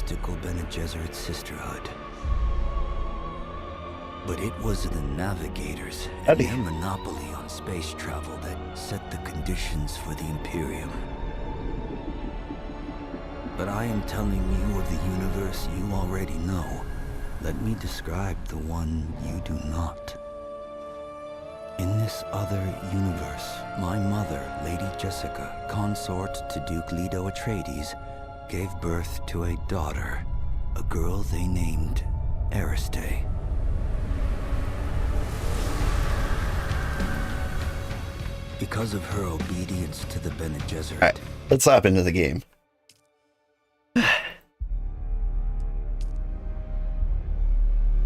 mystical Bene Gesserit sisterhood. But it was the navigators and their monopoly on space travel that set the conditions for the Imperium. But I am telling you of the universe you already know. Let me describe the one you do not. In this other universe, my mother, Lady Jessica, consort to Duke Leto Atreides, gave birth to a daughter, a girl they named Ariste. Because of her obedience to the Bene Gesserit. All right, let's hop into the game.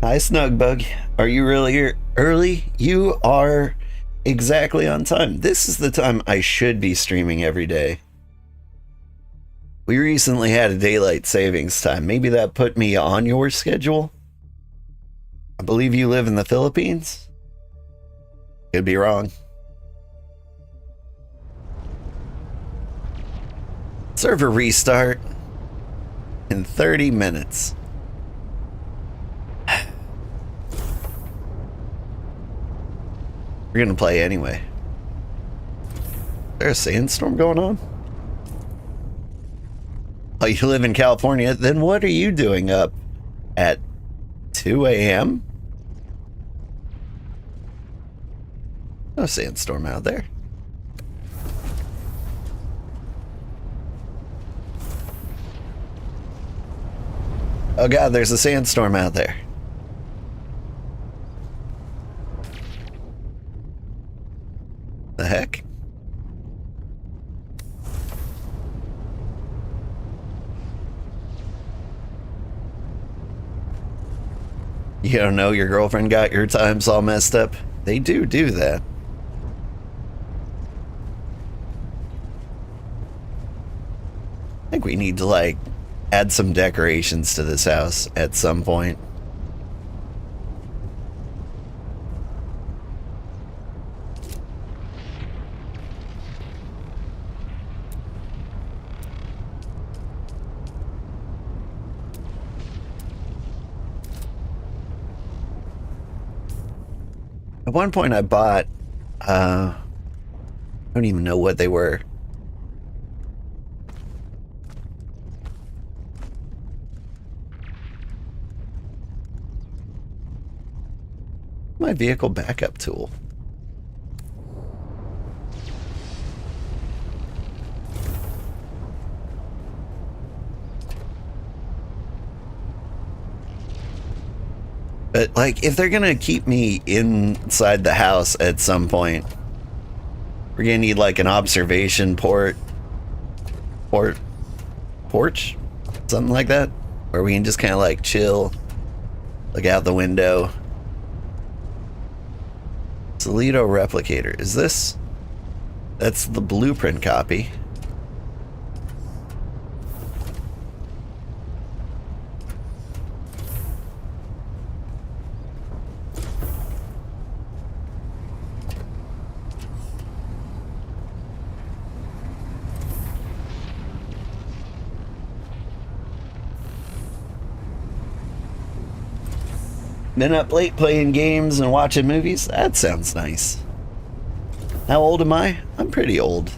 Hi, Snugbug. Are you really early? You are exactly on time. This is the time I should be streaming every day. We recently had a daylight savings time. Maybe that put me on your schedule. I believe you live in the Philippines. Could be wrong. Server restart in 30 minutes. We're gonna play anyway. Is there a sandstorm going on? Oh, you live in California? Then what are you doing up at 2 a.m.? No sandstorm out there. Oh god, there's a sandstorm out there. The heck? You don't know your girlfriend got your times all messed up? They do that. I think we need to, like, add some decorations to this house at some point. At one point I bought, I don't even know what they were. My vehicle backup tool. But, like, if they're gonna keep me inside the house at some point, we're gonna need, like, an observation porch? Something like that? Where we can just kind of, like, chill, look out the window. Toledo replicator. Is this? That's the blueprint copy. Been up late playing games and watching movies? That sounds nice. How old am I? I'm pretty old.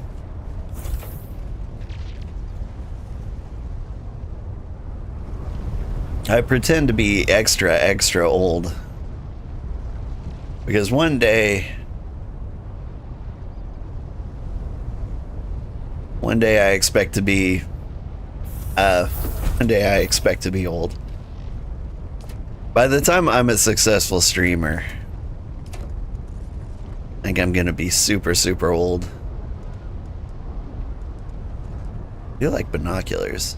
I pretend to be extra old. Because one day I expect to be old. By the time I'm a successful streamer, I think I'm gonna be super old. I feel like binoculars.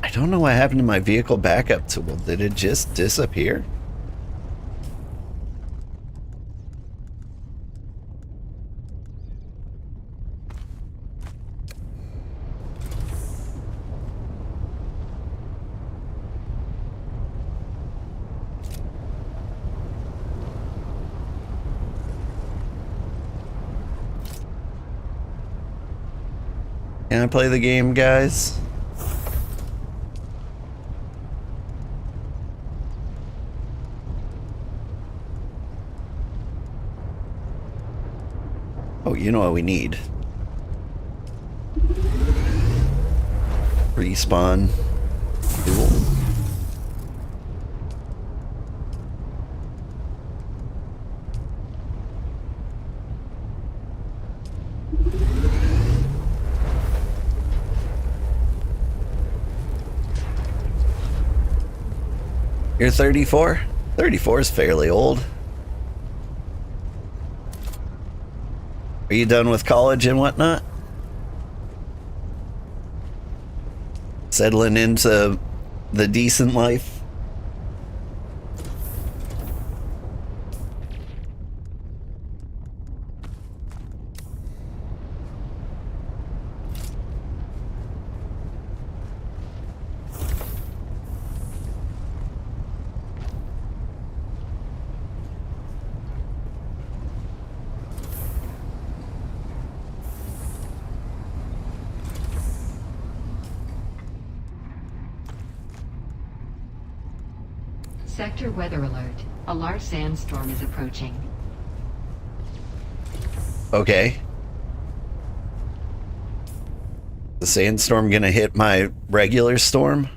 I don't know what happened to my vehicle backup tool. Did it just disappear? Can I play the game, guys? Oh, you know what we need? Respawn. Duel. You're 34? 34 is fairly old. Are you done with college and whatnot? Settling into the decent life? Sector weather alert. A large sandstorm is approaching. Okay. The sandstorm gonna hit my regular storm?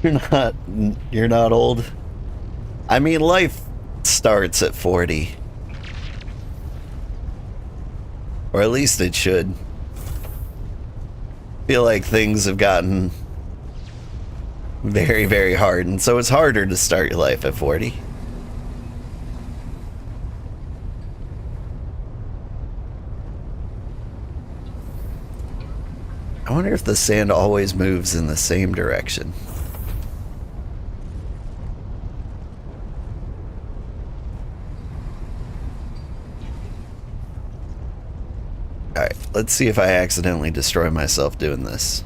You're not old. I mean, life starts at 40. Or at least it should. Feel like things have gotten very, very hard, and so it's harder to start your life at 40. I wonder if the sand always moves in the same direction. Alright, let's see if I accidentally destroy myself doing this.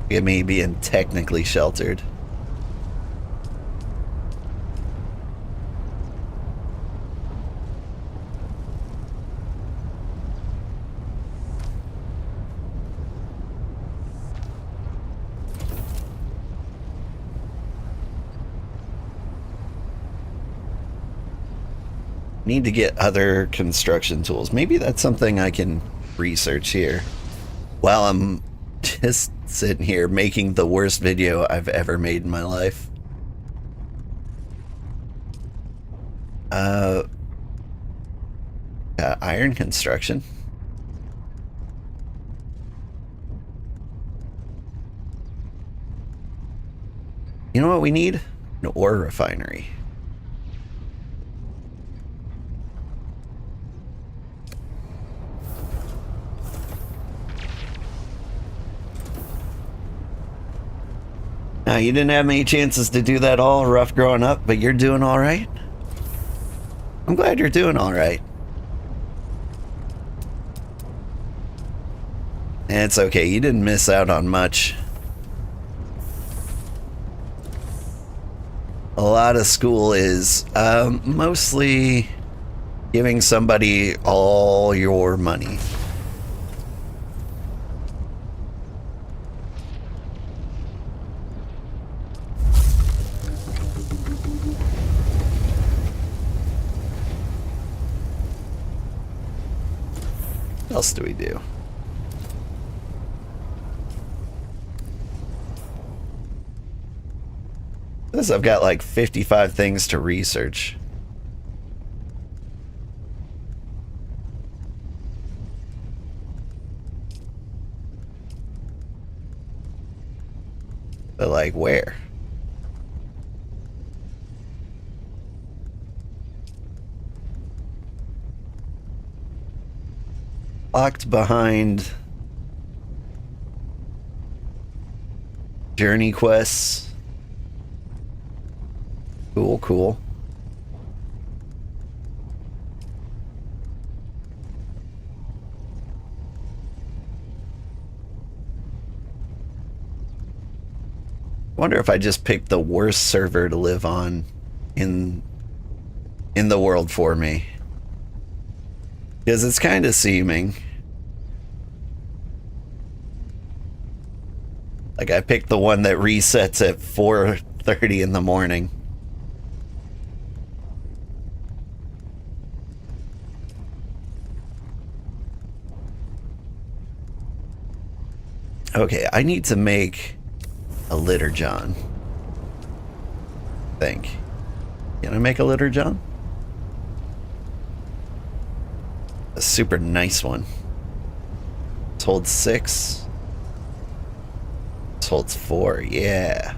Get me being technically sheltered. Need to get other construction tools. Maybe that's something I can research here while I'm just sitting here making the worst video I've ever made in my life. Iron construction. You know what we need? An ore refinery. Now, you didn't have many chances to do that all rough growing up, but you're doing all right. I'm glad you're doing all right. And it's okay, you didn't miss out on much. A lot of school is mostly giving somebody all your money. What else do we do? This, I've got like 55 things to research. But like where? locked behind journey quests. Cool, cool. Wonder if I just picked the worst server to live on in the world for me. Because it's kind of seeming. Like I picked the one that resets at 4:30 in the morning. Okay, I need to make a litter john. Think. Can I make a litter john? A super nice one. This holds 6. This holds 4. Yeah.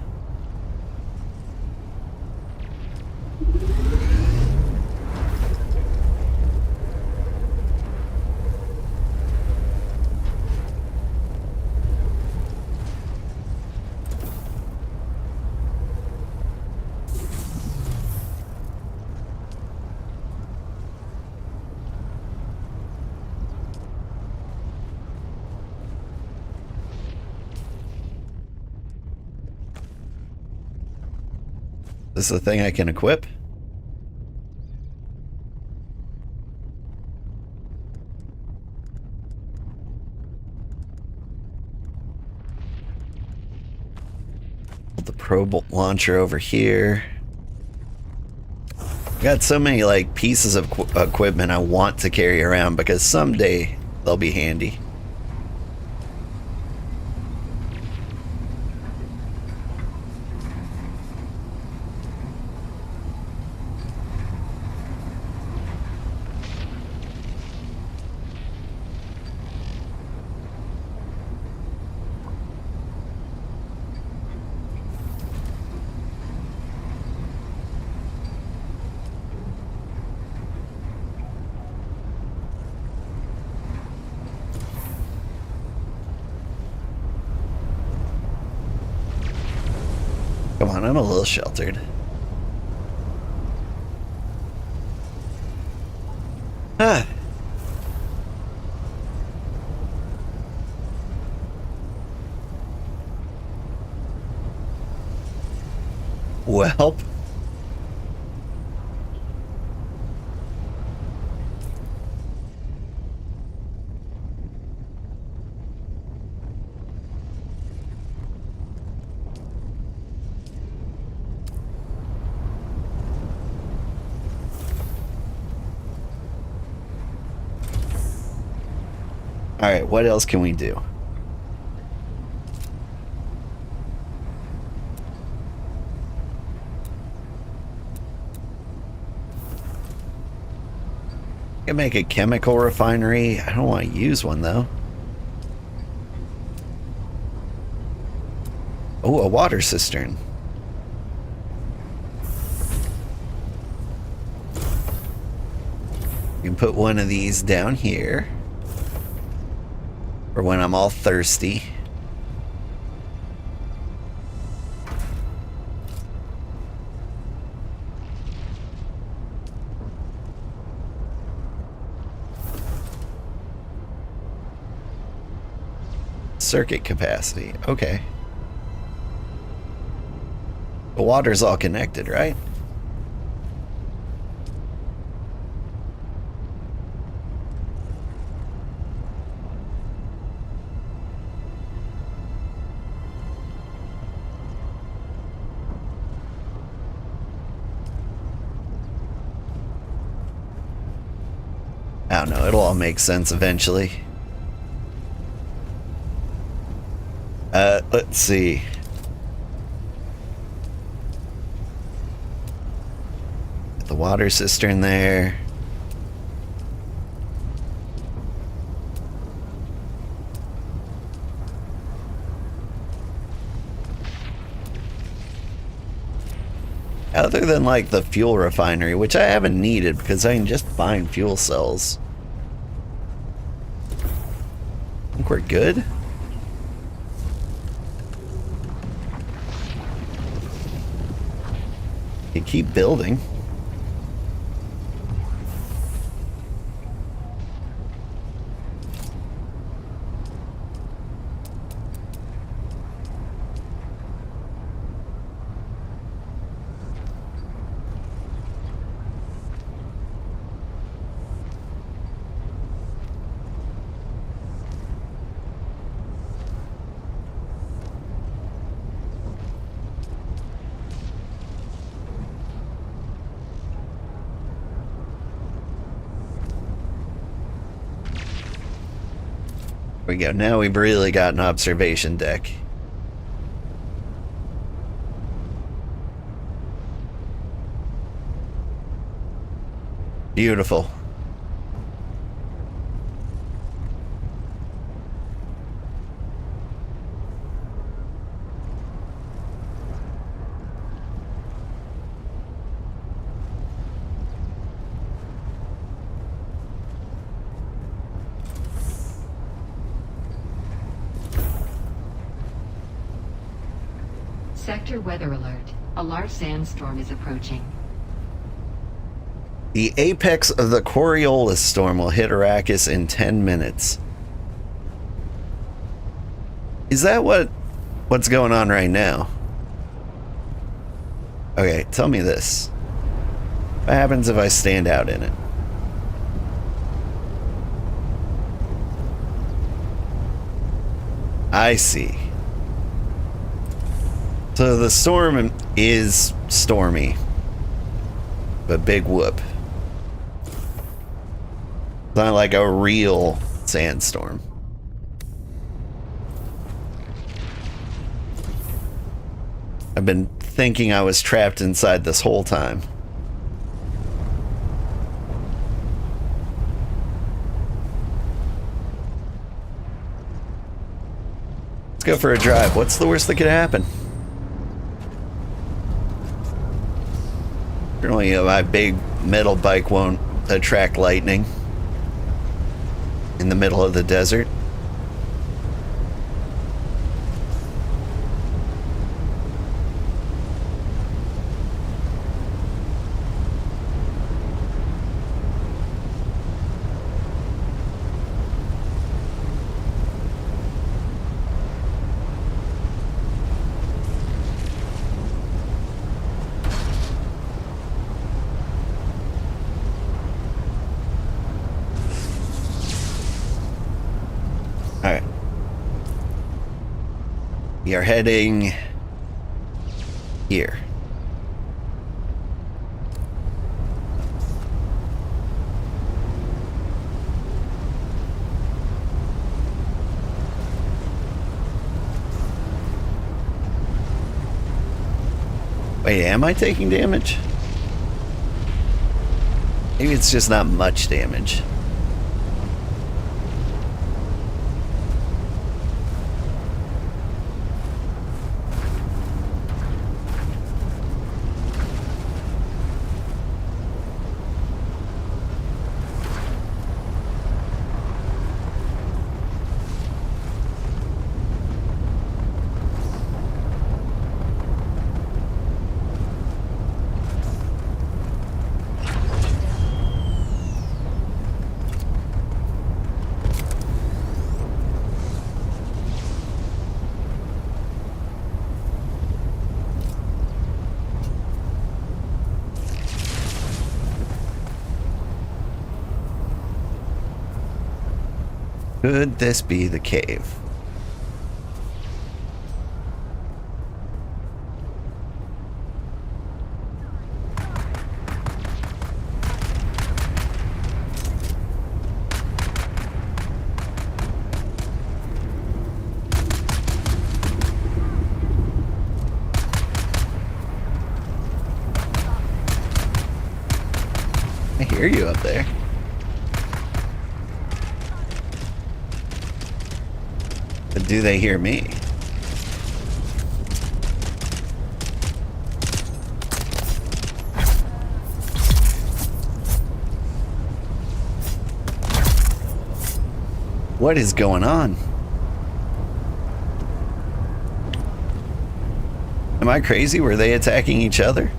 This is the thing I can equip? Put the probe launcher over here. I got so many like pieces of equipment I want to carry around because someday they'll be handy. Come on, I'm a little sheltered. Ah. Well. Alright, what else can we do? I can make a chemical refinery. I don't want to use one though. Oh, a water cistern. You can put one of these down here. For when I'm all thirsty. Circuit capacity. Okay. The water's all connected, right? I don't know, it'll all make sense eventually. Let's see. Get the water cistern there. Other than like the fuel refinery, which I haven't needed because I can just find fuel cells. we're good? You keep building. There we go. Now we've really got an observation deck. Beautiful. Sector weather alert. A large sandstorm is approaching. The apex of the Coriolis storm will hit Arrakis in 10 minutes. Is that what's going on right now? Okay, tell me this. What happens if I stand out in it? I see. So the storm is stormy, but big whoop. It's not like a real sandstorm. I've been thinking I was trapped inside this whole time. Let's go for a drive. What's the worst that could happen? Apparently my big metal bike won't attract lightning in the middle of the desert. We are heading here. Wait, am I taking damage? Maybe it's just not much damage. Could this be the cave? I hear you up there. But do they hear me? What is going on? Am I crazy? Were they attacking each other?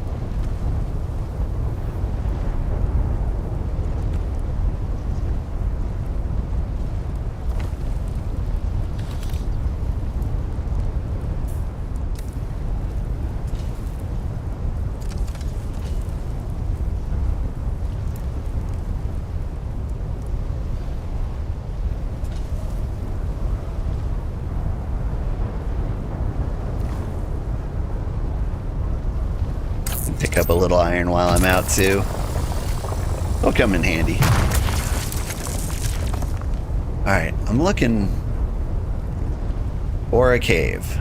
Pick up a little iron while I'm out too. It'll come in handy. Alright, I'm looking for a cave.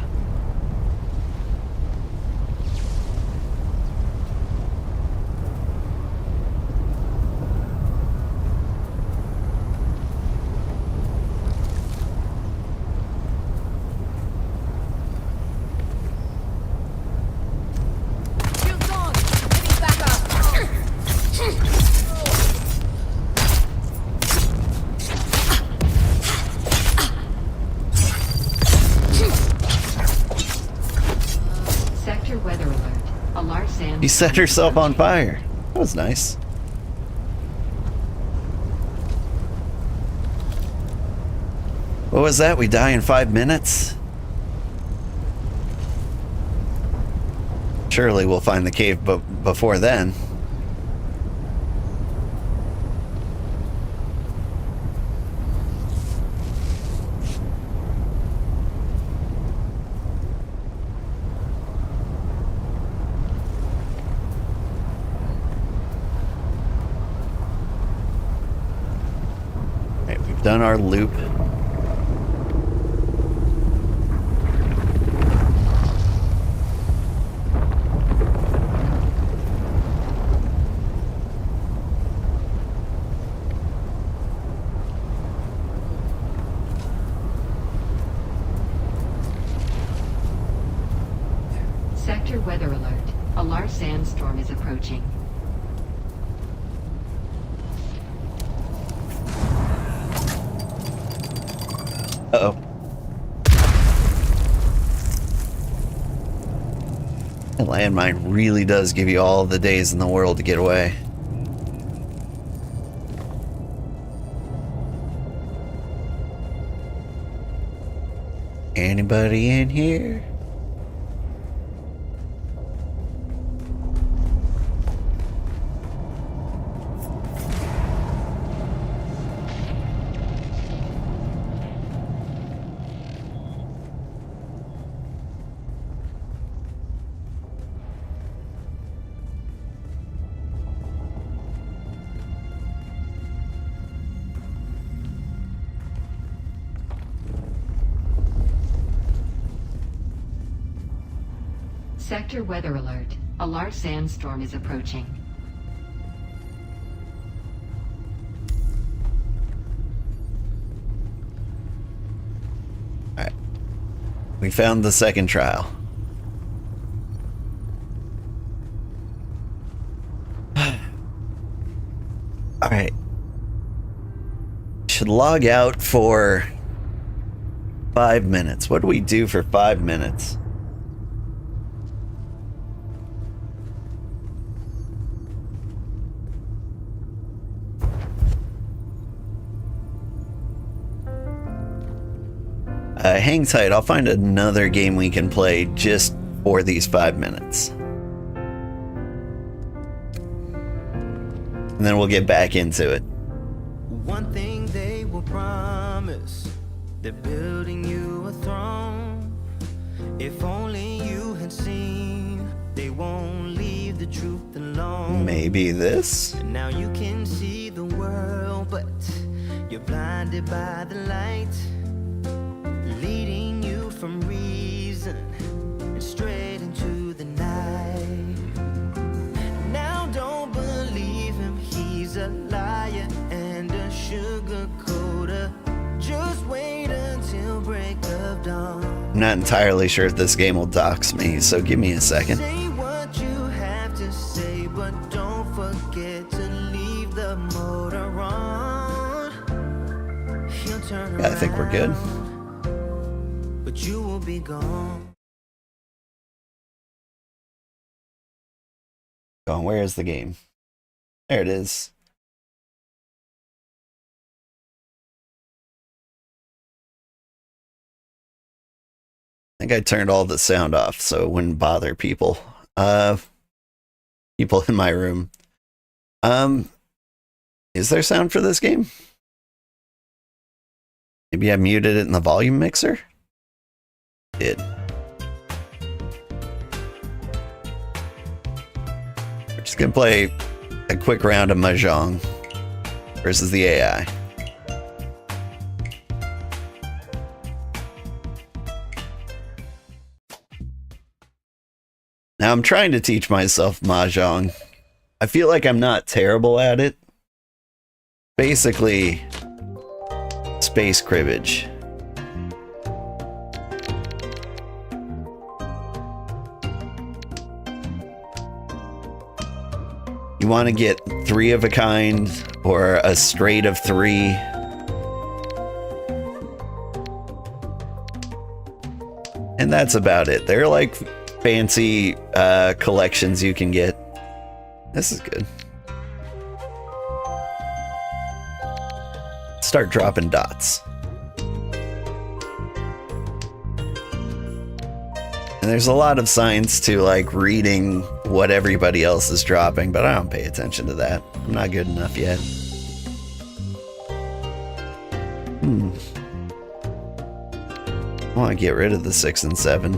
She set herself on fire. That was nice. What was that? We die in 5 minutes? Surely we'll find the cave before then. Done our loop. Sector weather alert. A large sandstorm is approaching. Uh-oh. A landmine really does give you all the days in the world to get away. Anybody in here? Sector weather alert. A large sandstorm is approaching. Alright. We found the second trial. Alright. Should log out for 5 minutes. What do we do for 5 minutes? Hang tight, I'll find another game we can play just for these 5 minutes. And then we'll get back into it. One thing they will promise, they're building you a throne. If only you had seen, they won't leave the truth alone. Maybe this? And now you can see the world, but you're blinded by the light, leading you from reason and straight into the night. Now don't believe him, he's a liar and a sugar coater. Just wait until break of dawn. I'm not entirely sure if this game will dox me, so give me a second. Say what you have to say, but don't forget to leave the motor on. He'll turn around, I think we're good. but you will be gone. Mahjong. Where is the game? There it is. I think I turned all the sound off so it wouldn't bother people. People in my room. Is there sound for this game? Maybe I muted it in the volume mixer? Did. We're just gonna play a quick round of Mahjong versus the AI. Now I'm trying to teach myself Mahjong. I feel like I'm not terrible at it. Basically, space cribbage. You want to get 3 of a kind or a straight of 3. And that's about it. They're like fancy collections you can get. This is good. Start dropping dots. And there's a lot of science to like reading what everybody else is dropping, but I don't pay attention to that. I'm not good enough yet. I want to get rid of the 6 and 7.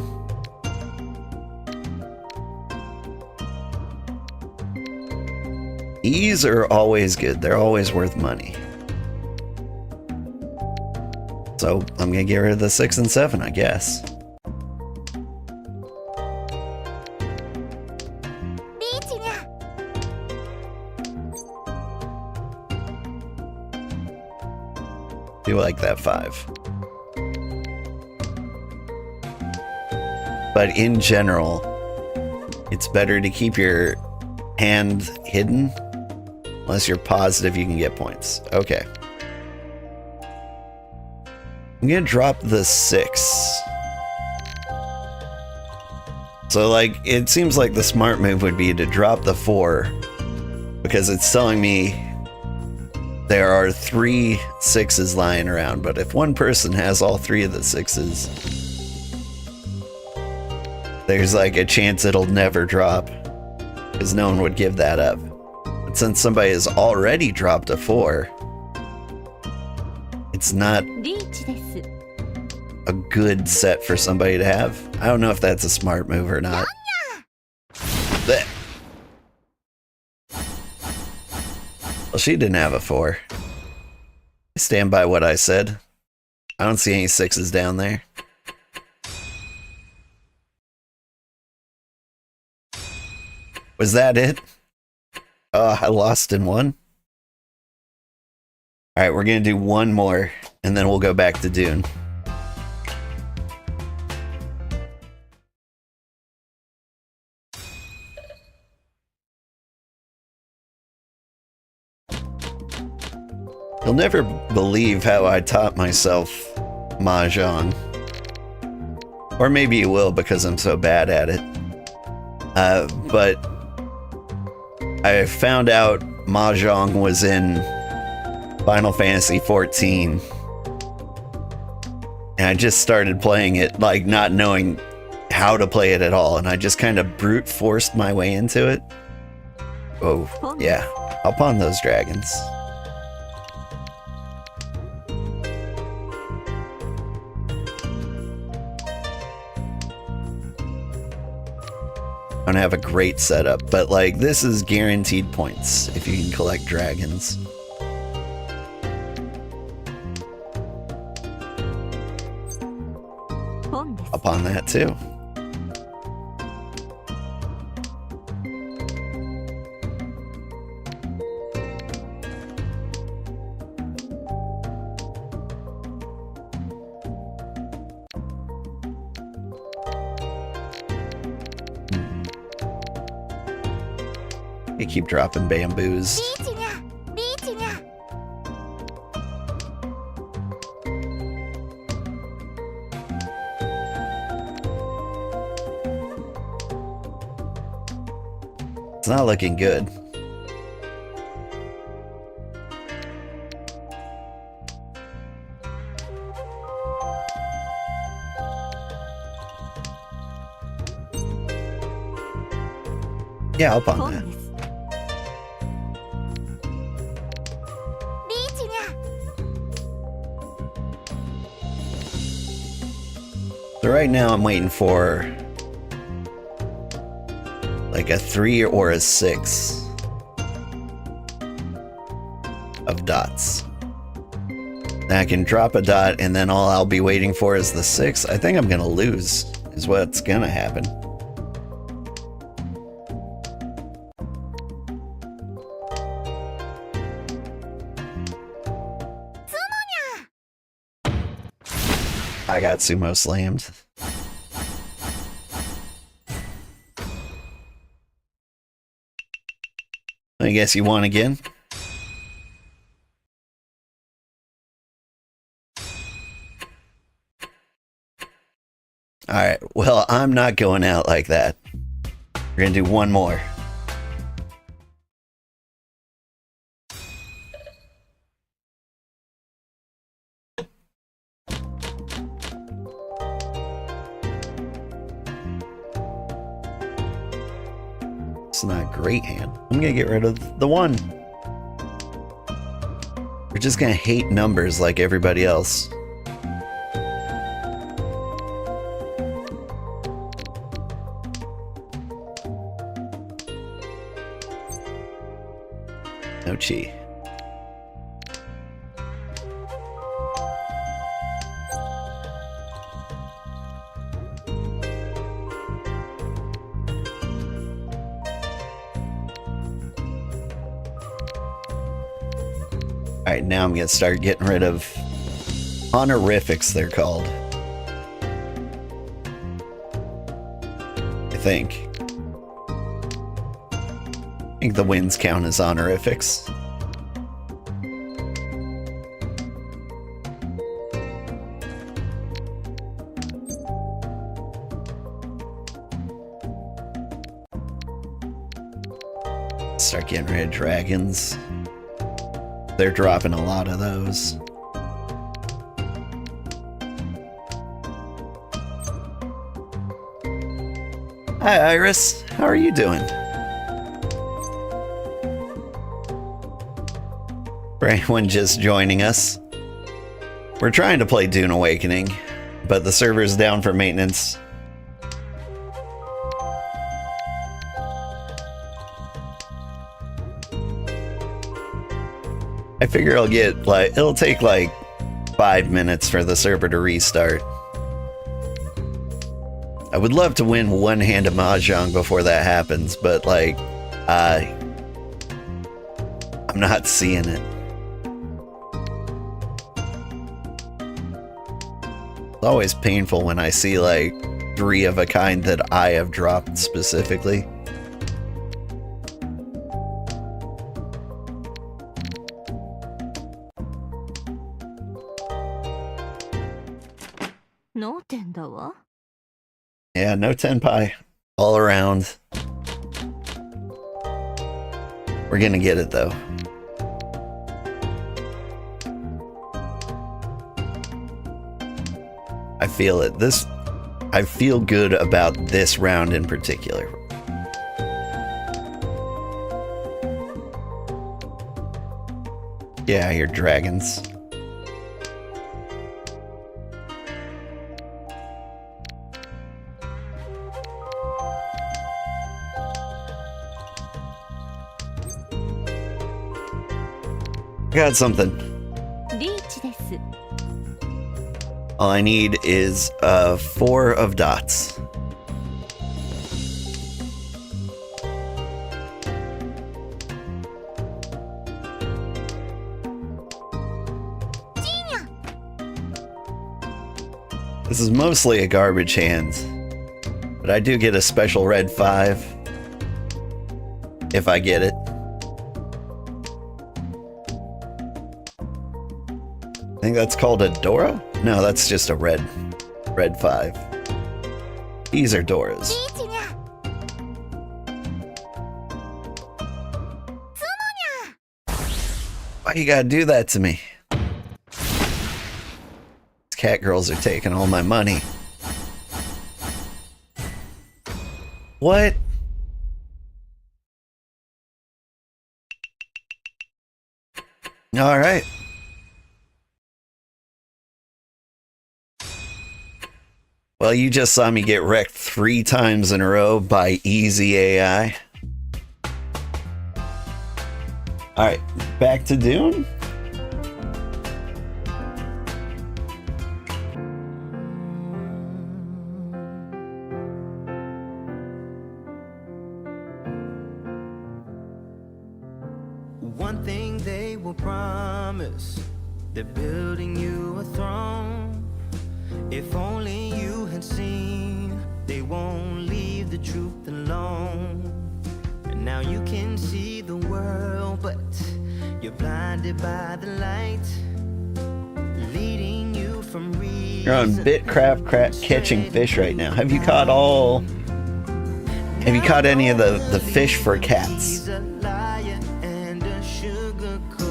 E's are always good. They're always worth money. So I'm gonna get rid of the 6 and 7, I guess. Do like that 5. But in general, it's better to keep your hand hidden unless you're positive you can get points. Okay. I'm gonna drop the 6. So like, it seems like the smart move would be to drop the 4 because it's telling me there are 3 6s lying around, but if one person has all 3 of the 6s, there's like a chance it'll never drop because no one would give that up. But since somebody has already dropped a 4, it's not a good set for somebody to have. I don't know if that's a smart move or not. Blech. Well, she didn't have a 4. I stand by what I said. I don't see any 6s down there. Was that it? Oh, I lost in one. Alright, we're gonna do one more, and then we'll go back to Dune. You'll never believe how I taught myself Mahjong. Or maybe you will because I'm so bad at it. But I found out Mahjong was in Final Fantasy XIV. And I just started playing it, like not knowing how to play it at all. And I just kind of brute forced my way into it. Oh, yeah. I'll pawn those dragons. I don't have a great setup, but like this is guaranteed points if you can collect dragons. Upon that too. You keep dropping bamboos. It's not looking good. Yeah, up on that. So right now I'm waiting for like a 3 or a 6 of dots. Then I can drop a dot and then all I'll be waiting for is the 6. I think I'm gonna lose is what's gonna happen. I got sumo slammed. I guess you won again. Alright, well, I'm not going out like that. We're gonna do one more. It's not a great hand. I'm gonna get rid of the 1. We're just gonna hate numbers like everybody else. No chi. Alright, now I'm gonna start getting rid of honorifics, they're called. I think the wins count as honorifics. Start getting rid of dragons. They're dropping a lot of those. Hi Iris, how are you doing? For anyone just joining us, we're trying to play Dune Awakening, but the server's down for maintenance. I figure it'll take like 5 minutes for the server to restart. I would love to win one hand of Mahjong before that happens, but like, I'm not seeing it. It's always painful when I see like 3 of a kind that I have dropped specifically. Yeah, no tenpai all around. We're gonna get it though. I feel it. I feel good about this round in particular. Yeah, I hear dragons. Got something. All I need is 4 of dots. This is mostly a garbage hand, but I do get a special red 5 if I get it. I think that's called a Dora? No, that's just a red 5. These are Doras. Why you gotta do that to me? These cat girls are taking all my money. What? All right. Well, you just saw me get wrecked 3 times in a row by easy AI. All right, back to Dune. One thing they will promise, they're building you a throne. If only you had seen, they won't leave the truth alone. And now you can see the world, but you're blinded by the light, leading you from reason. You're on Bitcraft catching fish right now. Have you caught any of the fish for cats? You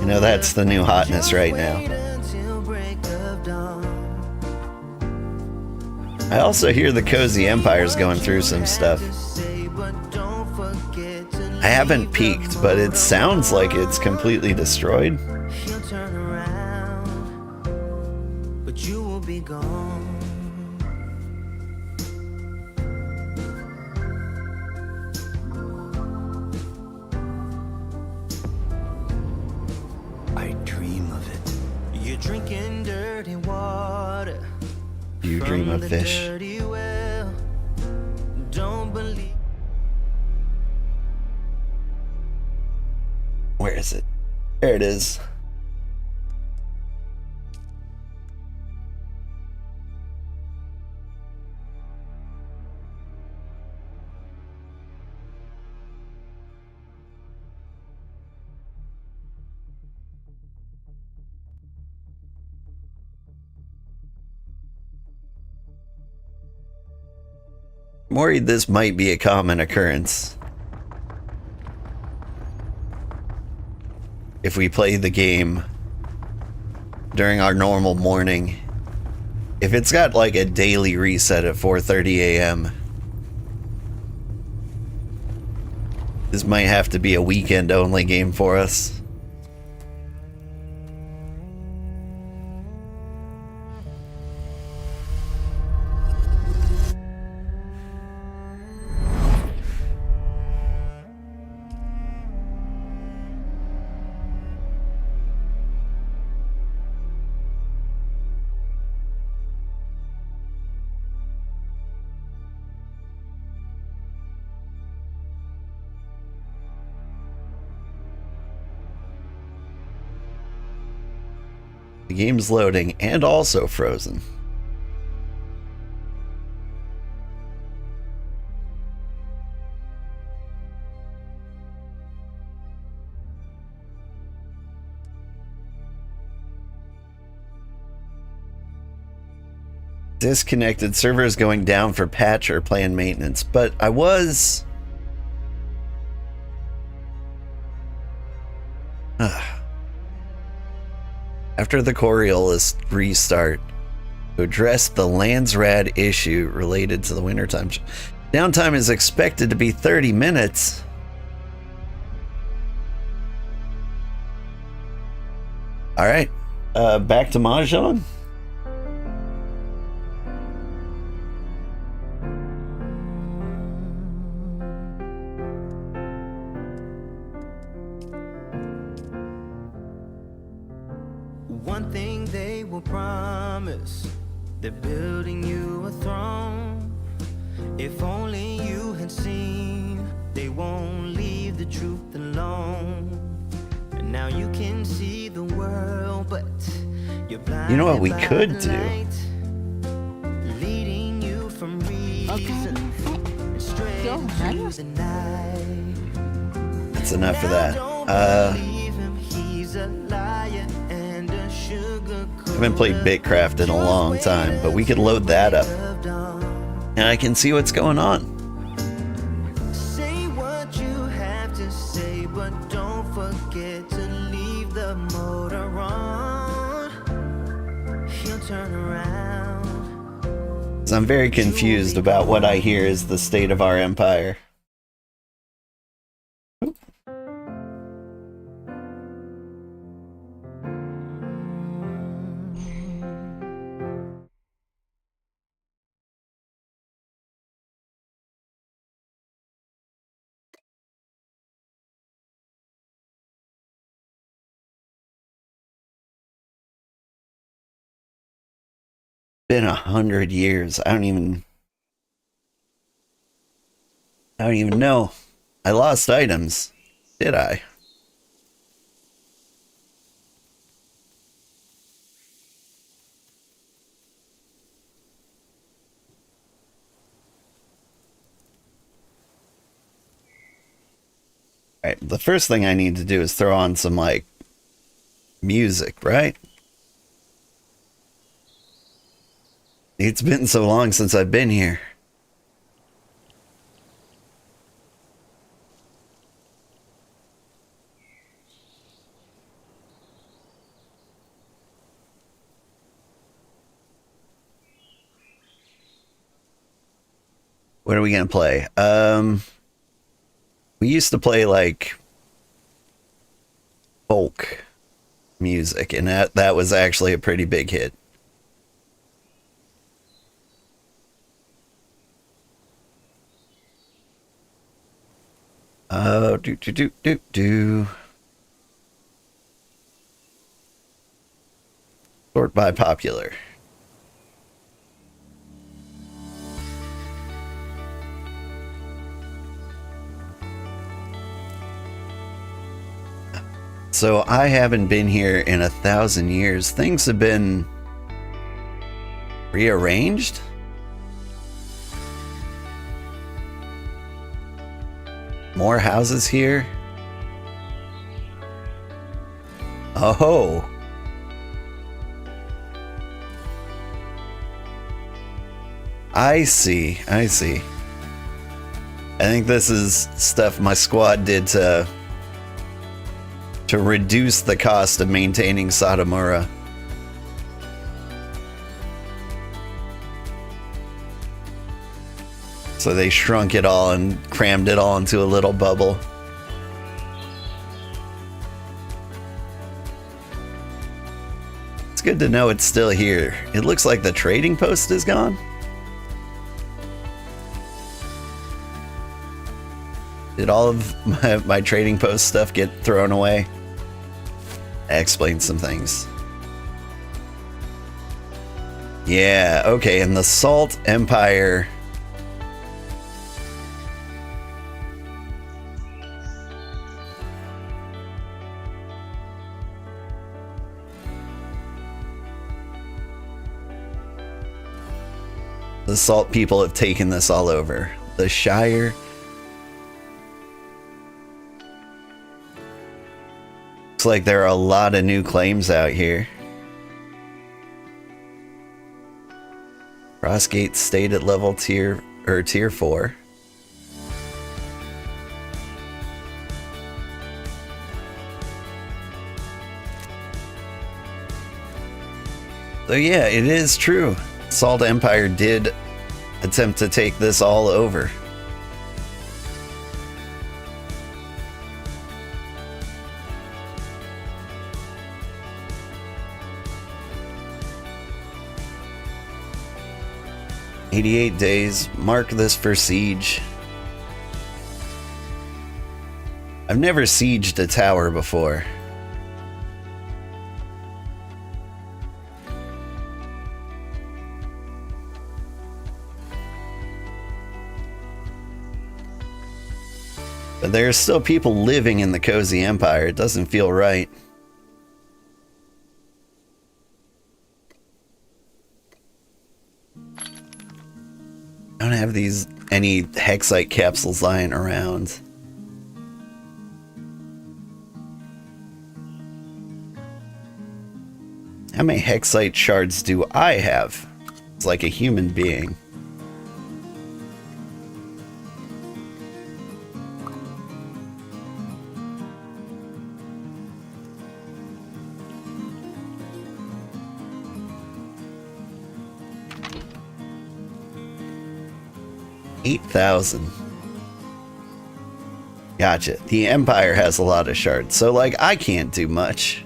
know, that's the new hotness right now. I also hear the Cozy Empire's going through some stuff. I haven't peeked, but it sounds like it's completely destroyed. But you will be gone. I dream of it. You're drinking dirty water. You dream of fish. Dirty well. Don't believe. Where is it? There it is. I'm worried this might be a common occurrence. If we play the game during our normal morning, if it's got like a daily reset at 4:30 a.m., this might have to be a weekend only game for us. The game's loading and also frozen. Disconnected, servers going down for patch or planned maintenance, but I was... After the Coriolis restart, to address the Landsrad issue related to the wintertime. Downtime is expected to be 30 minutes. Alright, back to Mahjong. One thing they will promise, they're building you a throne. If only you had seen, they won't leave the truth alone. And now you can see the world, but you're blind. You know what we could do? Leading you from reason and straight into the night. That's enough for that. He's a liar and a sugar. I haven't played Bitcraft in a long time, but we could load that up. And I can see what's going on. Say what you have to say, but don't forget to leave the moment. turn around. 'Cause I'm very confused about what I hear is the state of our empire. Been 100 years. I don't even know. I lost items. Did I? Alright, the first thing I need to do is throw on some, like, music, right? It's been so long since I've been here. What are we gonna play? We used to play like folk music, and that was actually a pretty big hit. Do. Sort by popular. So I haven't been here in 1,000 years. Things have been rearranged. More houses here. Oh. I see. I think this is stuff my squad did to reduce the cost of maintaining Satomura. So they shrunk it all and crammed it all into a little bubble. It's good to know it's still here. It looks like the trading post is gone. Did all of my trading post stuff get thrown away? That explains some things. Yeah, okay, and the Salt Empire. The Salt people have taken this all over. The Shire. Looks like there are a lot of new claims out here. Crossgate stayed at level tier 4. So yeah, it is true. Salt Empire did attempt to take this all over. "88 days. Mark this for siege." I've never sieged a tower before. But there are still people living in the cozy empire. It doesn't feel right. I don't have any Hexite capsules lying around. How many Hexite shards do I have? It's like a human being. 8,000. Gotcha. The Empire has a lot of shards, so like I can't do much.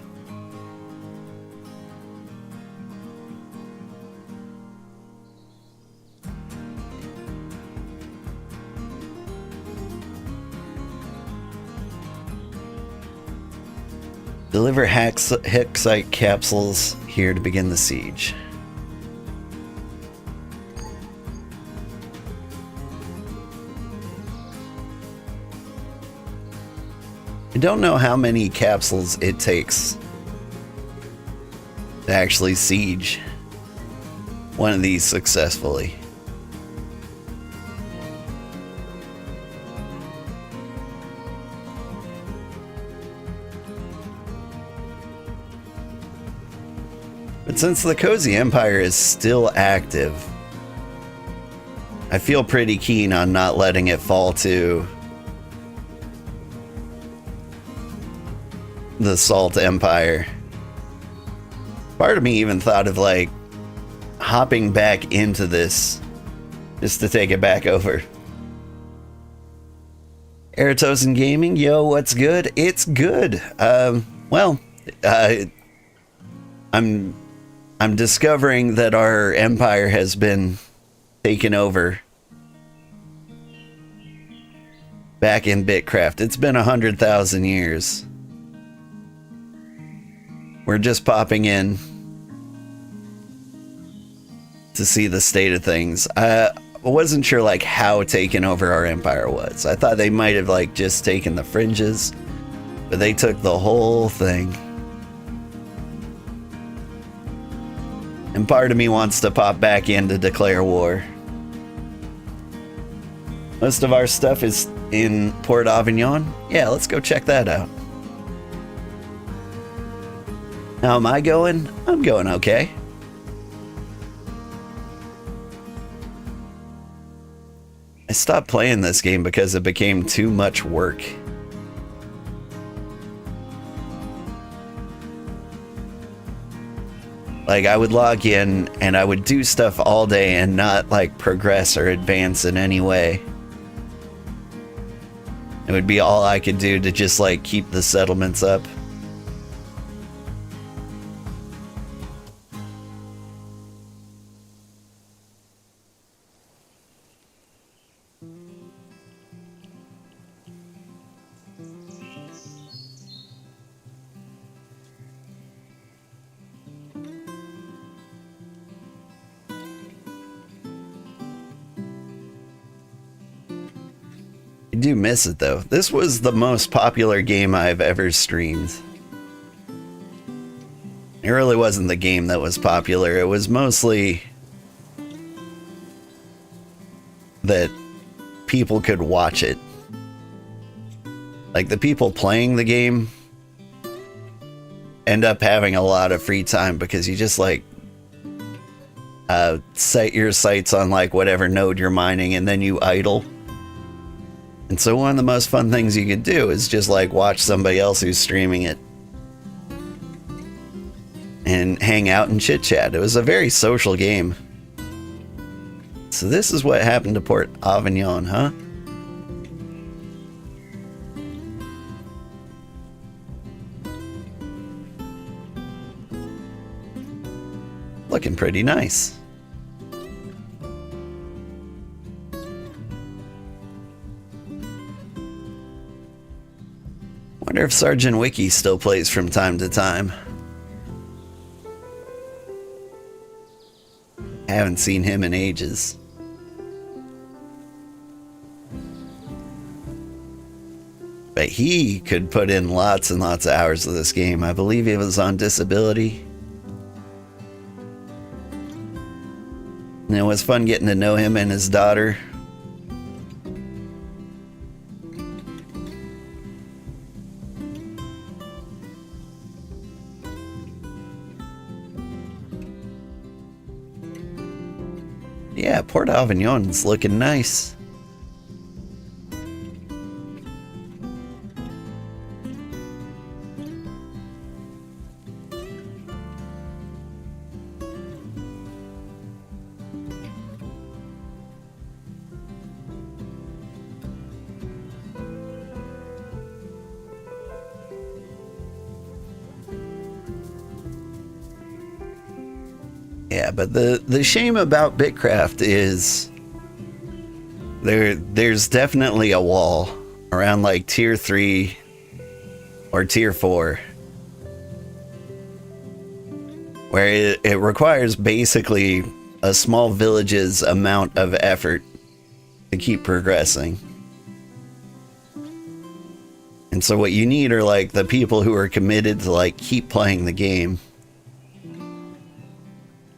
Deliver Hexite capsules here to begin the siege. I don't know how many capsules it takes to actually siege one of these successfully. But since the Cozy Empire is still active, I feel pretty keen on not letting it fall to the Salt Empire. Part of me even thought of like hopping back into this just to take it back over. Eratosin Gaming, yo, what's good? It's good. I'm discovering that our empire has been taken over back in Bitcraft. It's been 100,000 years. We're just popping in to see the state of things. I wasn't sure like how taken over our empire was. I thought they might have like just taken the fringes, but they took the whole thing. And part of me wants to pop back in to declare war. Most of our stuff is in Port Avignon. Yeah, let's go check that out. How am I going? I'm going okay. I stopped playing this game because it became too much work. Like, I would log in and I would do stuff all day and not like progress or advance in any way. It would be all I could do to just like keep the settlements up. I do miss it though. This was the most popular game I've ever streamed. It really wasn't the game that was popular. It was mostly that people could watch it. Like the people playing the game end up having a lot of free time because you just like set your sights on like whatever node you're mining and then you idle. And so one of the most fun things you could do is just like watch somebody else who's streaming it and hang out and chit chat. It was a very social game. So this is what happened to Port Avignon, huh? Looking pretty nice. Wonder if Sergeant Wiki still plays from time to time. I haven't seen him in ages. But he could put in lots and lots of hours of this game. I believe he was on disability. And it was fun getting to know him and his daughter. Yeah, Port Avignon's looking nice. Yeah, but the shame about Bitcraft is there's definitely a wall around like tier 3 or tier 4 where it requires basically a small village's amount of effort to keep progressing. And so what you need are like the people who are committed to like keep playing the game.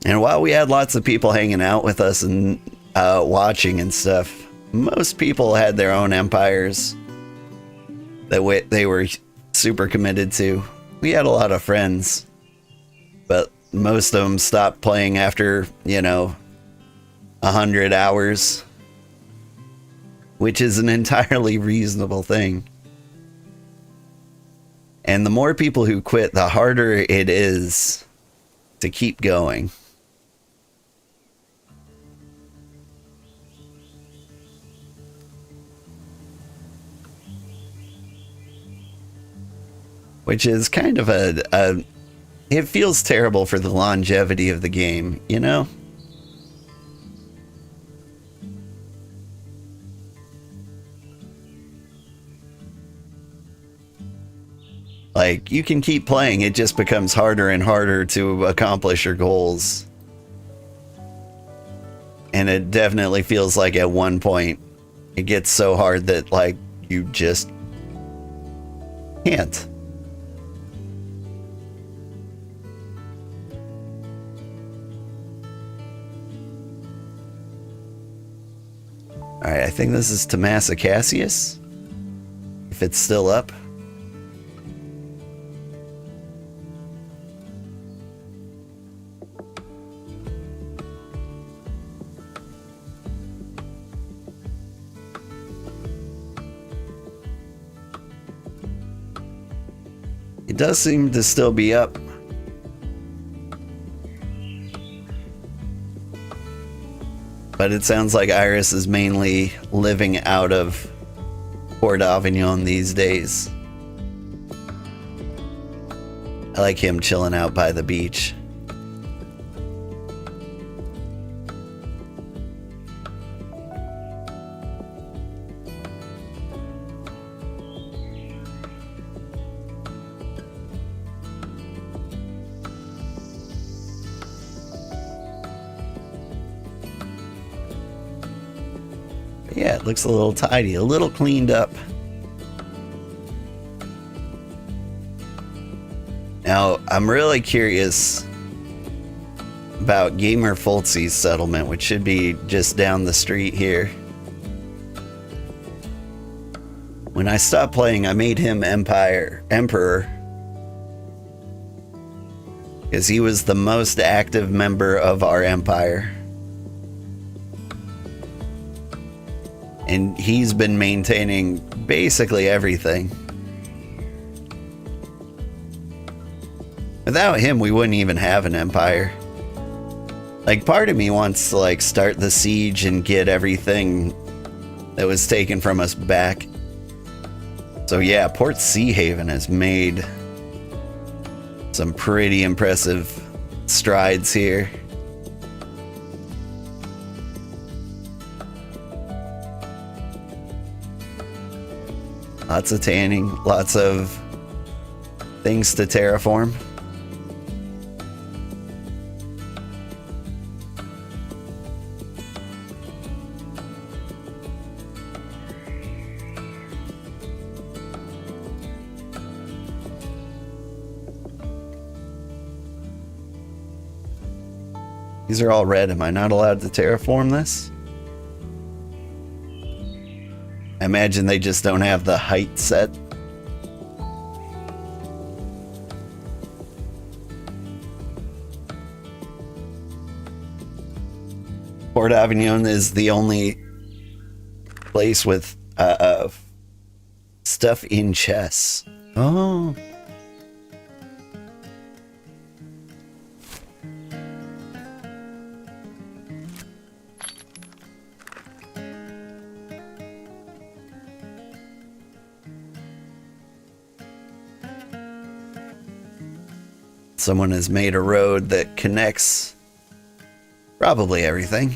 And while we had lots of people hanging out with us and watching and stuff, most people had their own empires that they were super committed to. We had a lot of friends, but most of them stopped playing after, 100 hours, which is an entirely reasonable thing. And the more people who quit, the harder it is to keep going. Which is kind of it feels terrible for the longevity of the game, you know? Like, you can keep playing, it just becomes harder and harder to accomplish your goals. And it definitely feels like at one point, it gets so hard that, like, you just can't. Alright, I think this is Tomasa Cassius. If it's still up. It does seem to still be up. But it sounds like Iris is mainly living out of Port Avignon these days. I like him chilling out by the beach. Yeah, it looks a little tidy, a little cleaned up. Now, I'm really curious about Gamer Foltzy's settlement, which should be just down the street here. When I stopped playing, I made him Emperor, because he was the most active member of our empire. And he's been maintaining basically everything. Without him, we wouldn't even have an empire. Like, part of me wants to, like, start the siege and get everything that was taken from us back. So yeah, Port Sea Haven has made some pretty impressive strides here. Lots of tanning, lots of things to terraform. These are all red. Am I not allowed to terraform this? I imagine they just don't have the height set. Port Avignon is the only place with stuff in chests. Oh. Someone has made a road that connects Probably everything.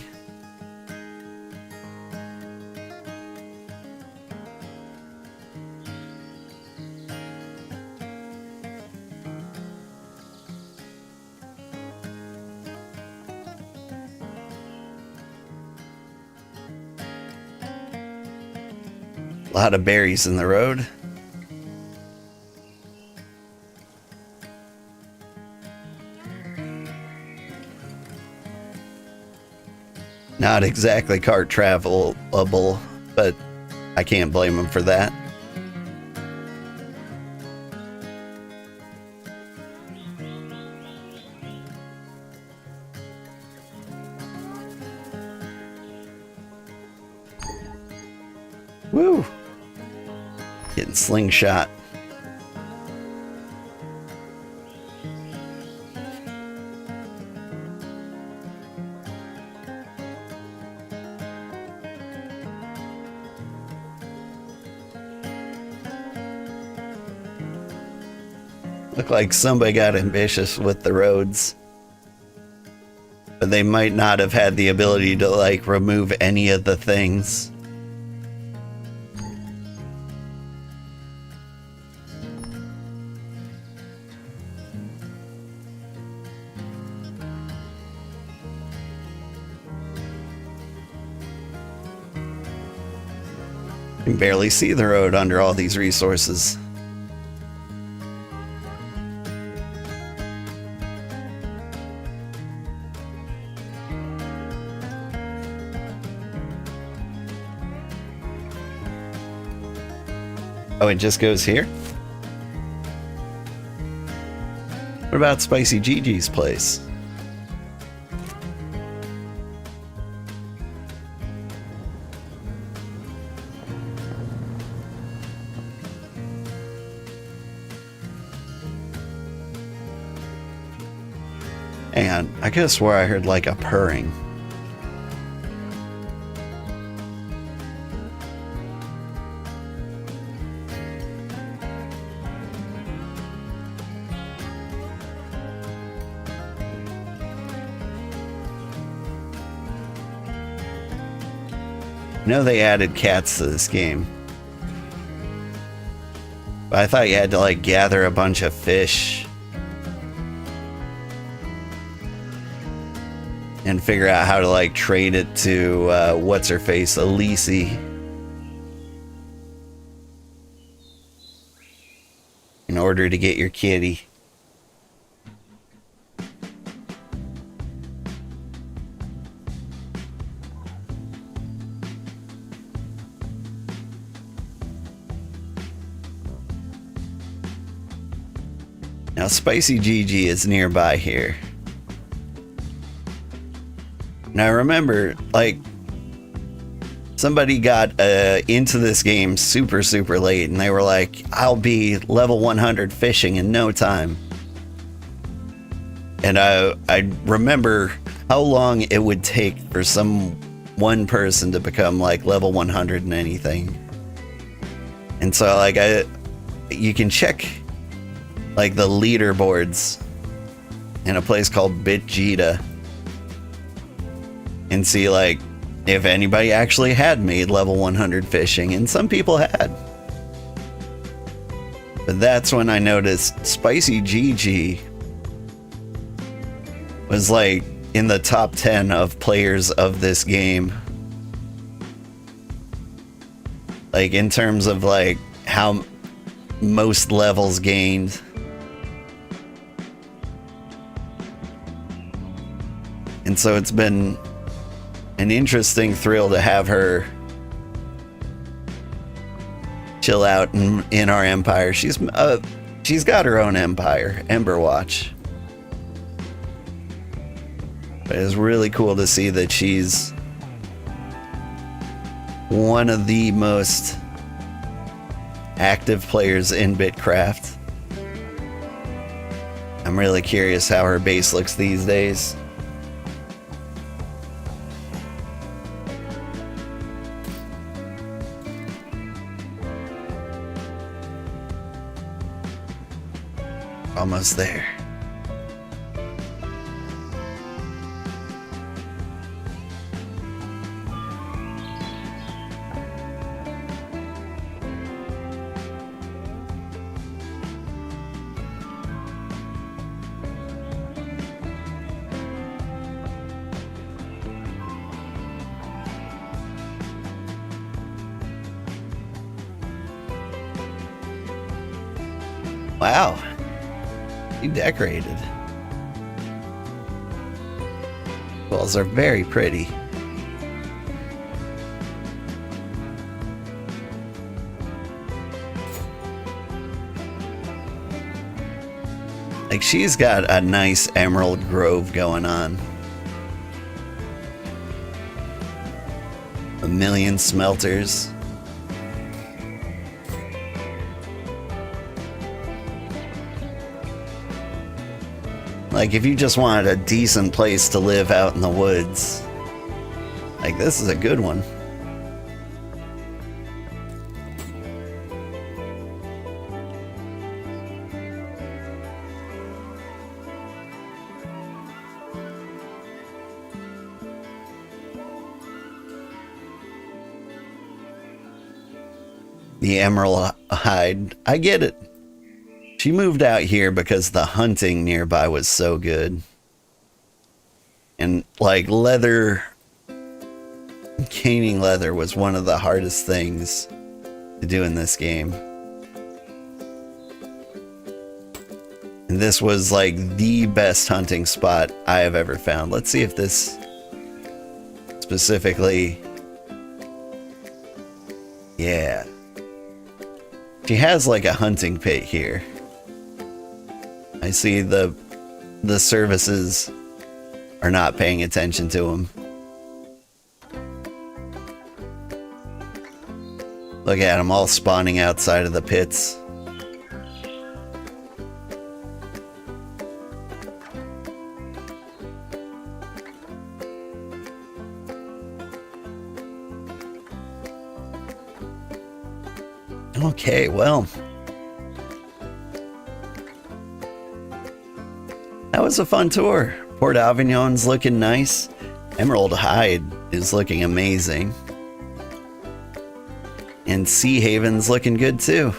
A lot of berries in the road. Not exactly cart travelable, but I can't blame him for that. Woo! Getting slingshot. Look like somebody got ambitious with the roads. But they might not have had the ability to, like, remove any of the things. You can barely see the road under all these resources. Oh, it just goes here? What about Spicy Gigi's place? Hang on, I could have swore I heard like a purring. I know they added cats to this game. But I thought you had to like gather a bunch of fish and figure out how to like trade it to what's her face, Elise, in order to get your kitty. Now Spicy Gigi is nearby here. Now remember, like, somebody got into this game super late and they were like, I'll be level 100 fishing in no time. And I remember how long it would take for one person to become like level 100 in anything. And so like you can check like the leaderboards in a place called Bitjita and see like if anybody actually had made level 100 fishing, and some people had. But that's when I noticed Spicy Gigi was like in the top 10 of players of this game. Like in terms of like how most levels gained. And so it's been an interesting thrill to have her chill out in our empire. She's got her own empire, Emberwatch. But it's really cool to see that she's one of the most active players in Bitcraft. I'm really curious how her base looks these days. Almost there. Wow. You decorated. Walls are very pretty. Like, she's got a nice emerald grove going on. A million smelters. Like, if you just wanted a decent place to live out in the woods, like, this is a good one. The emerald hide, I get it. She moved out here because the hunting nearby was so good. And like leather, caning leather was one of the hardest things to do in this game. And this was like the best hunting spot I have ever found. Let's see if this specifically, yeah. She has like a hunting pit here. I see the services are not paying attention to them. Look at them all spawning outside of the pits. Okay, well, that was a fun tour. Port Avignon's looking nice. Emerald Hide is looking amazing. And Sea Haven's looking good too.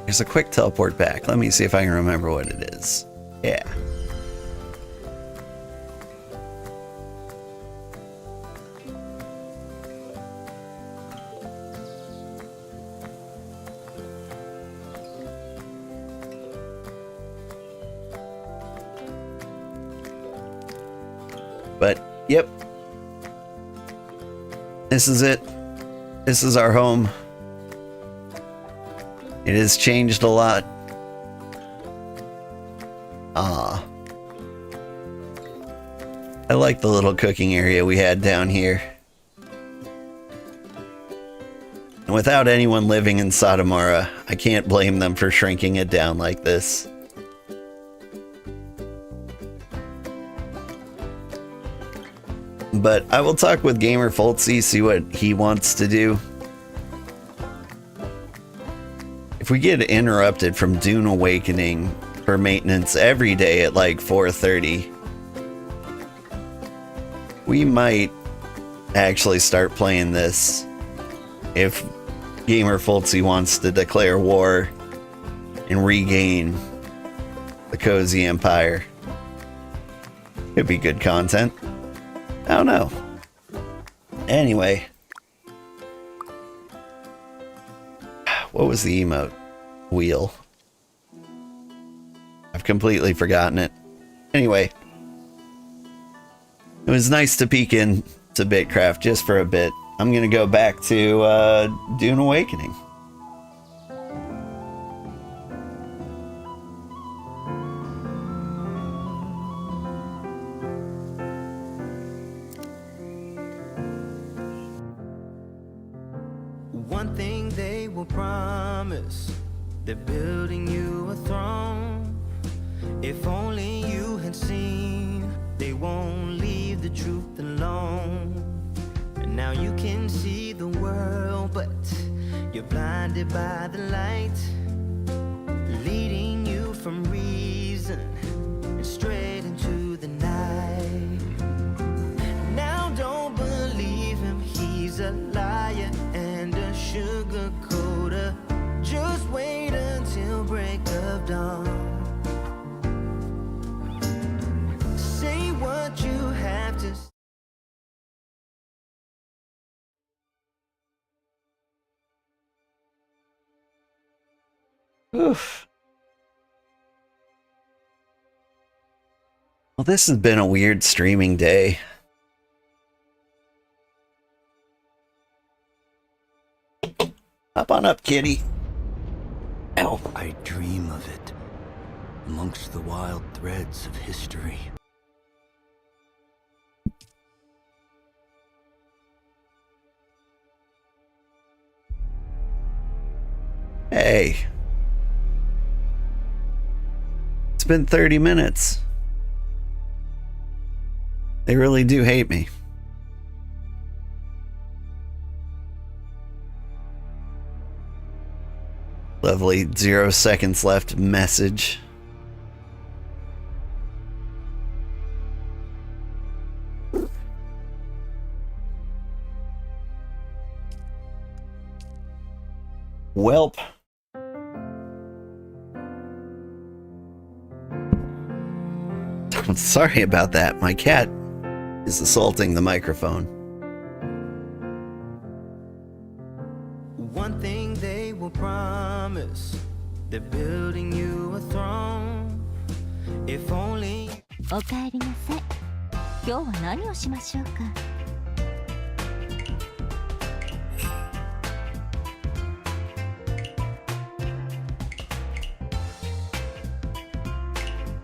There's a quick teleport back. Let me see if I can remember what it is. Yeah. But, yep. This is it. This is our home. It has changed a lot. Ah. I like the little cooking area we had down here. And without anyone living in Sotomora, I can't blame them for shrinking it down like this. But I will talk with Gamer Foltzy, see what he wants to do. If we get interrupted from Dune Awakening for maintenance every day at like 4:30, we might actually start playing this if Gamer Foltzy wants to declare war and regain the Cozy Empire. It'd be good content. I don't know. Anyway. What was the emote? Wheel. I've completely forgotten it. Anyway. It was nice to peek in to Bitcraft just for a bit. I'm going to go back to Dune Awakening. One thing they will promise, they're building you a throne. If only you had seen, they won't leave the truth alone. And now you can see the world, but you're blinded by the light, leading you from reason and straight into the night. Now don't believe him, he's a liar and a sugar coater. Just wait until break of dawn. Say what you have to say. Oof. Well, this has been a weird streaming day. Hop on up, kitty. Ow. I dream of it, amongst the wild threads of history. Hey. It's been 30 minutes. They really do hate me. Lovely 0 seconds left message. Welp. I'm sorry about that. My cat is assaulting the microphone. One thing they will promise, they're building you a throne. If only おかえりなさい。今日は何をしましょうか。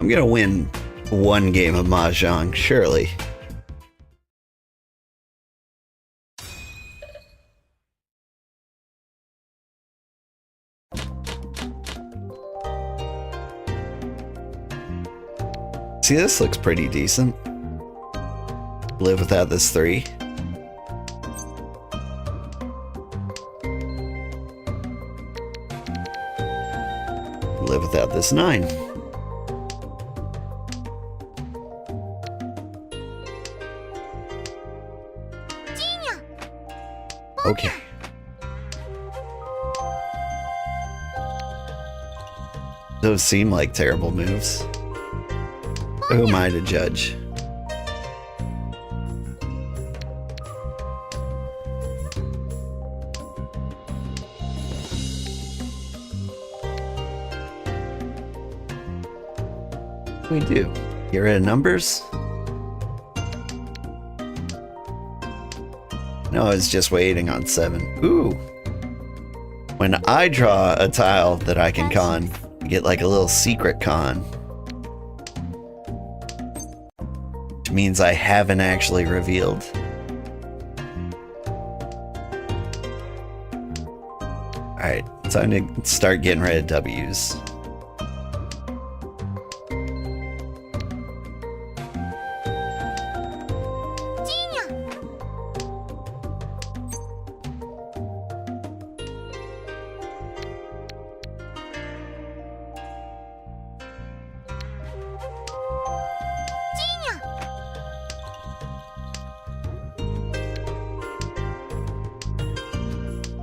I'm gonna win one game of Mahjong, surely. See, this looks pretty decent. Live without this 3. Live without this 9. Okay. Those seem like terrible moves. Who am I to judge? We do. Get rid of numbers? No, I was just waiting on 7. Ooh. When I draw a tile that I can con, I get like a little secret con. Which means I haven't actually revealed. Alright, time to start getting rid of W's.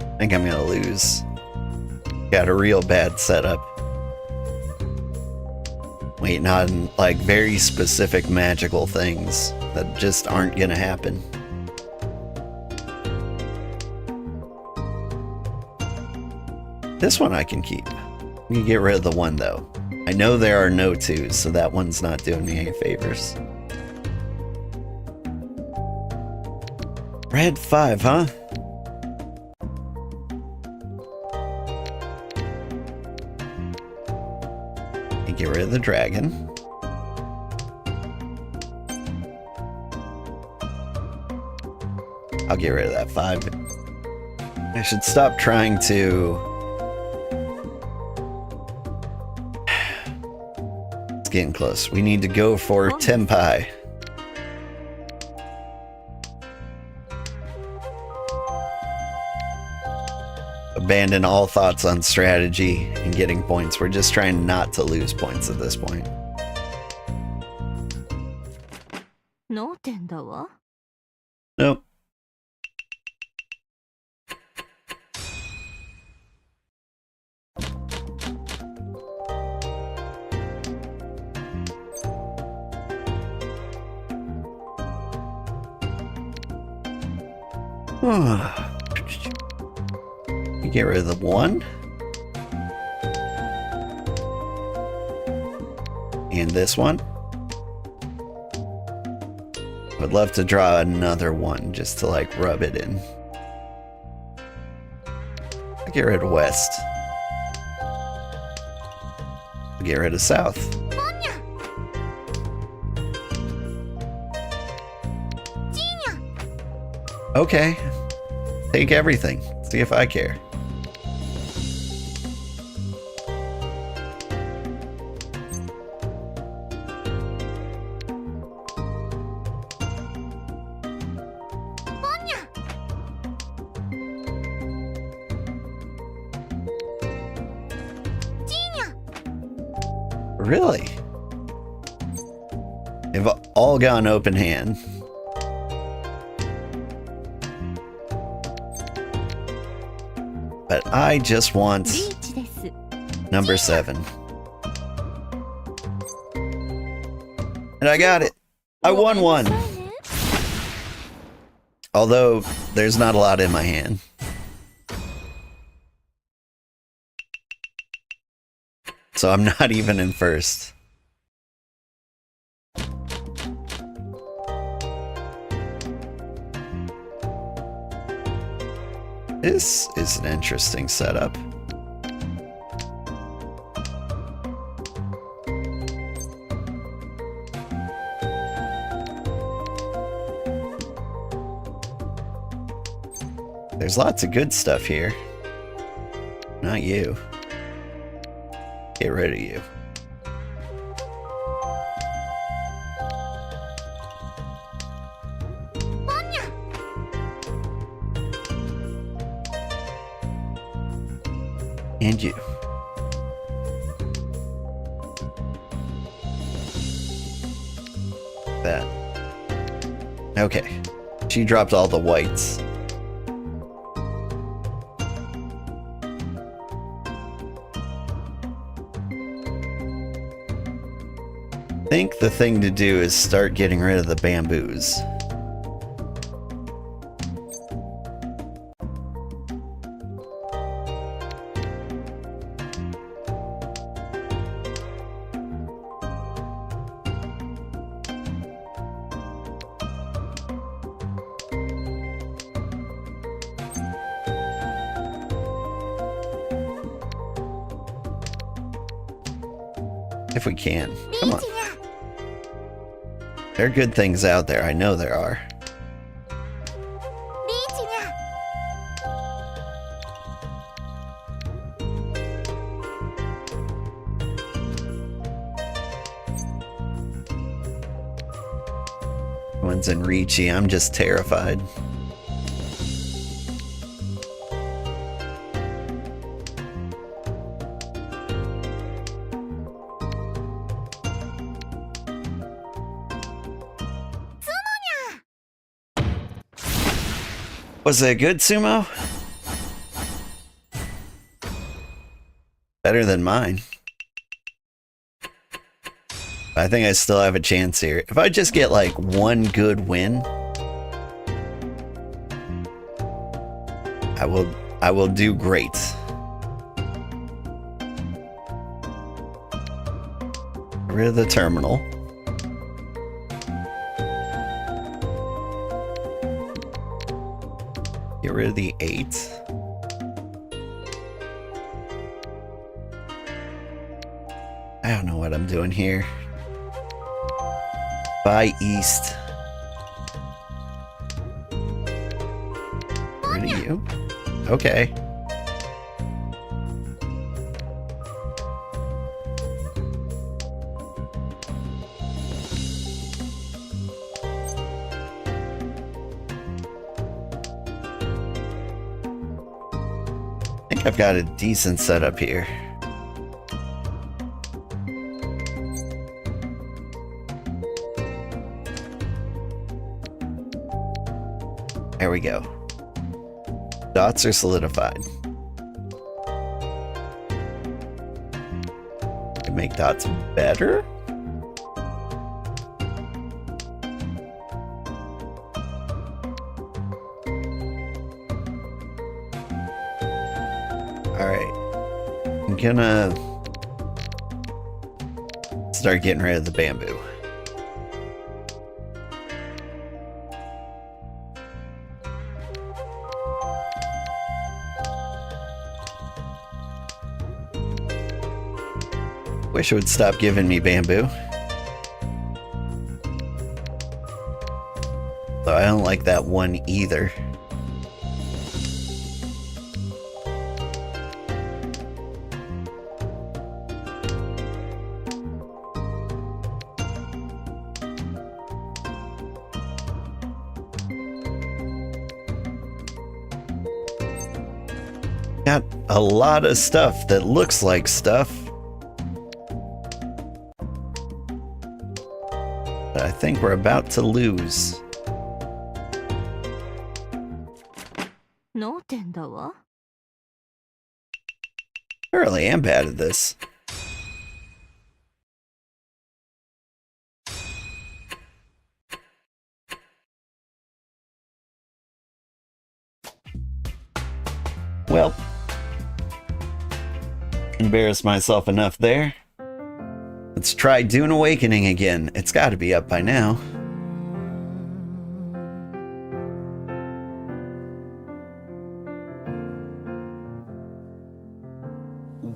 I think I'm gonna lose. Got a real bad setup. Waiting on like very specific magical things that just aren't gonna happen. This one I can keep. I'm gonna get rid of the 1 though. I know there are no 2s, so that one's not doing me any favors. Red 5, huh? Get rid of the dragon. I'll get rid of that 5. I should stop trying to... It's getting close. We need to go for Tempai. Abandon all thoughts on strategy and getting points. We're just trying not to lose points at this point. 脳天だわ。 Nope. Get rid of the 1. And this one. Would love to draw another one just to like rub it in. I'll get rid of west. I'll get rid of south. Okay. Take everything. See if I care. Really? They've all gone open hand. But I just want リーチです。 number 7. And I got it. I won one. Although there's not a lot in my hand. So I'm not even in first. This is an interesting setup. There's lots of good stuff here. Not you. Get rid of you. And you. That. Okay. She dropped all the whites. I think the thing to do is start getting rid of the bamboos. If we can. Come on. There are good things out there. I know there are. One's in Ricci. I'm just terrified. Was it a good sumo? Better than mine. I think I still have a chance here. If I just get like one good win, I will do great. Get rid of the terminal. Get rid of the 8. I don't know what I'm doing here. Buy east. Get rid of you. Okay. I think I've got a decent setup here. There we go. Dots are solidified. Can make dots better? Alright. I'm gonna start getting rid of the bamboo. Wish it would stop giving me bamboo. Though I don't like that one either. Got a lot of stuff that looks like stuff. But I think we're about to lose. 脳天だわ。 I really am bad at this. Well, embarrassed myself enough there. Let's try Dune Awakening again. It's got to be up by now.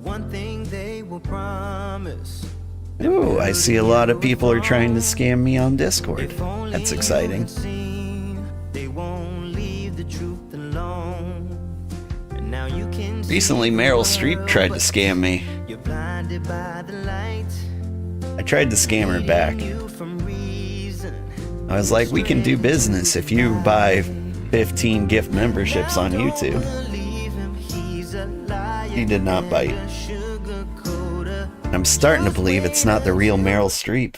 One thing they will promise. Ooh, I see a lot of people are trying to scam me on Discord. That's exciting. They won't leave the truth alone. And now you can Recently, Meryl Streep tried to scam me. you're blinded by the light. I tried to scam her back. I was like, we can do business if you buy 15 gift memberships on YouTube. He did not bite. I'm starting to believe it's not the real Meryl Streep.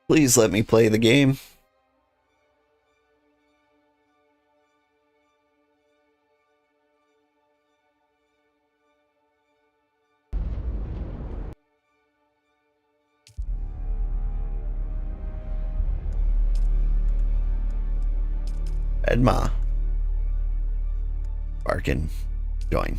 Please let me play the game. Edma. Barkin. Join.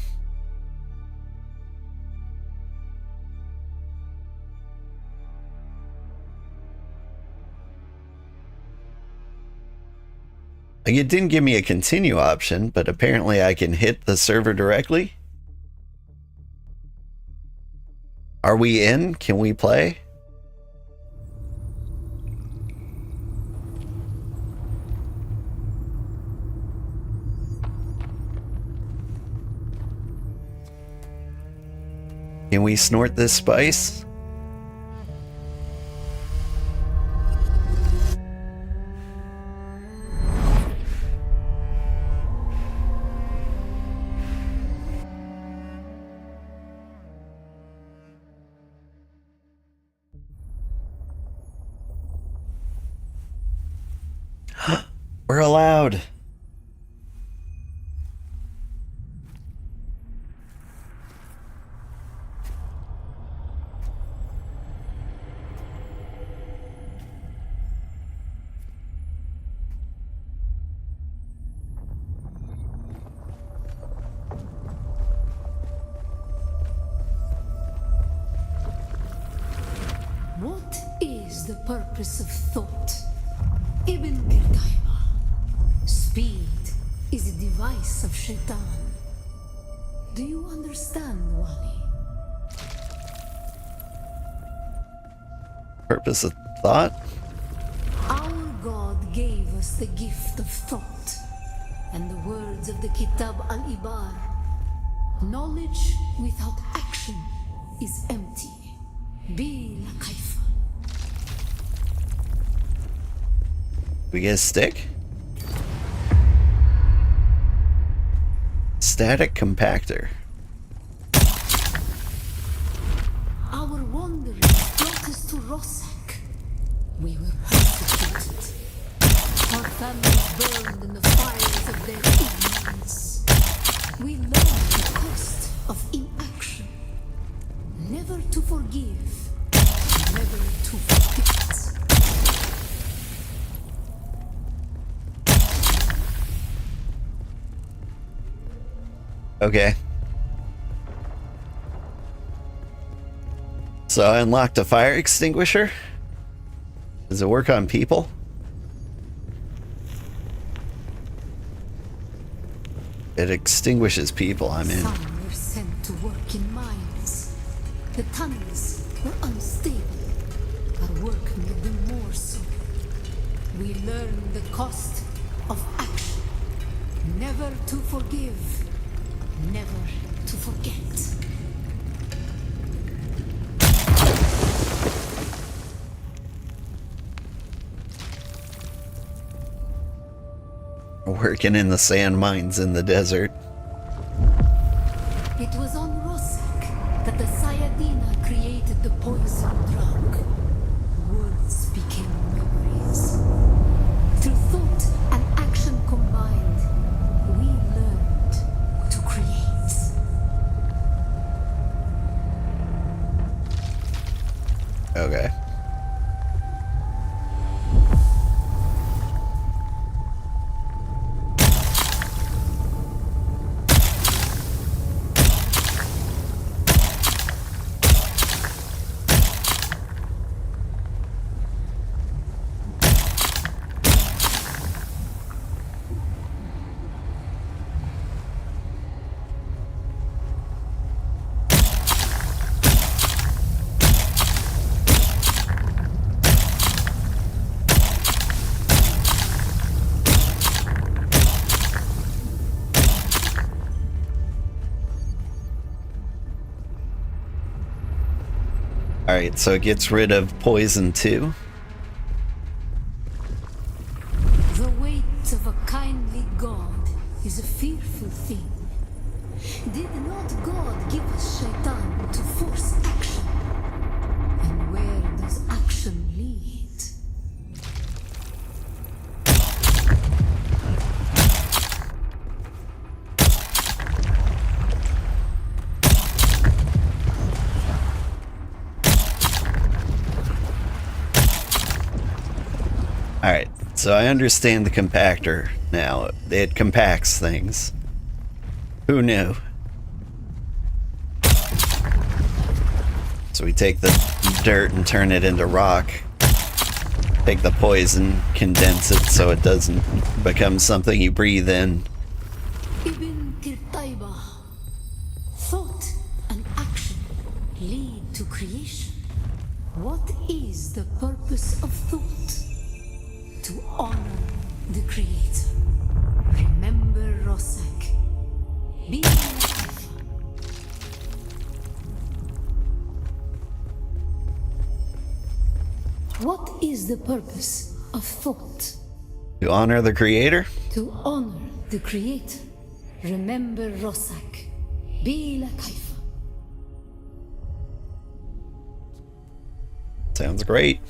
Like, it didn't give me a continue option, but apparently I can hit the server directly. Are we in? Can we play? Can we snort this spice? We're allowed. What is the purpose of thought? Ibn Qutayba. Speed is a device of Shaitan. Do you understand, Wali? Purpose of thought? Our God gave us the gift of thought, and the words of the Kitab al-Ibar. Knowledge without action is empty. Bila kaifa. We get a stick? Static compactor. Our wandering brought us to Rossak. We were persecuted. Our families burned in the fires of their ignorance. We learned the cost of inaction. Never to forgive, never to forget. Okay. So I unlocked a fire extinguisher. Does it work on people? It extinguishes people, I'm in. Some were sent to work in mines. The tunnels were unstable. Our work made them more so. We learned the cost of action. Never to forgive. Never to forget. Working in the sand mines in the desert. It was on Rosek that the Sayadina created the poison drug. Words became memories. Through thought and action combined, we learned to create. Okay. Alright, so it gets rid of poison too. The weight of a kindly God is a fearful thing. Did not God give us Shaitan to force action? And where does action lead? Alright, so I understand the compactor now. It compacts things. Who knew? So we take the dirt and turn it into rock. Take the poison, condense it so it doesn't become something you breathe in. Ibn Kirtaiba. Thought and action lead to creation. What is the purpose of thought? To honor the Creator. Remember Rosek. Be alive. What is the purpose of thought? To honor the creator? To honor the Creator. Remember Rosek. Bila Kaifa. Sounds great.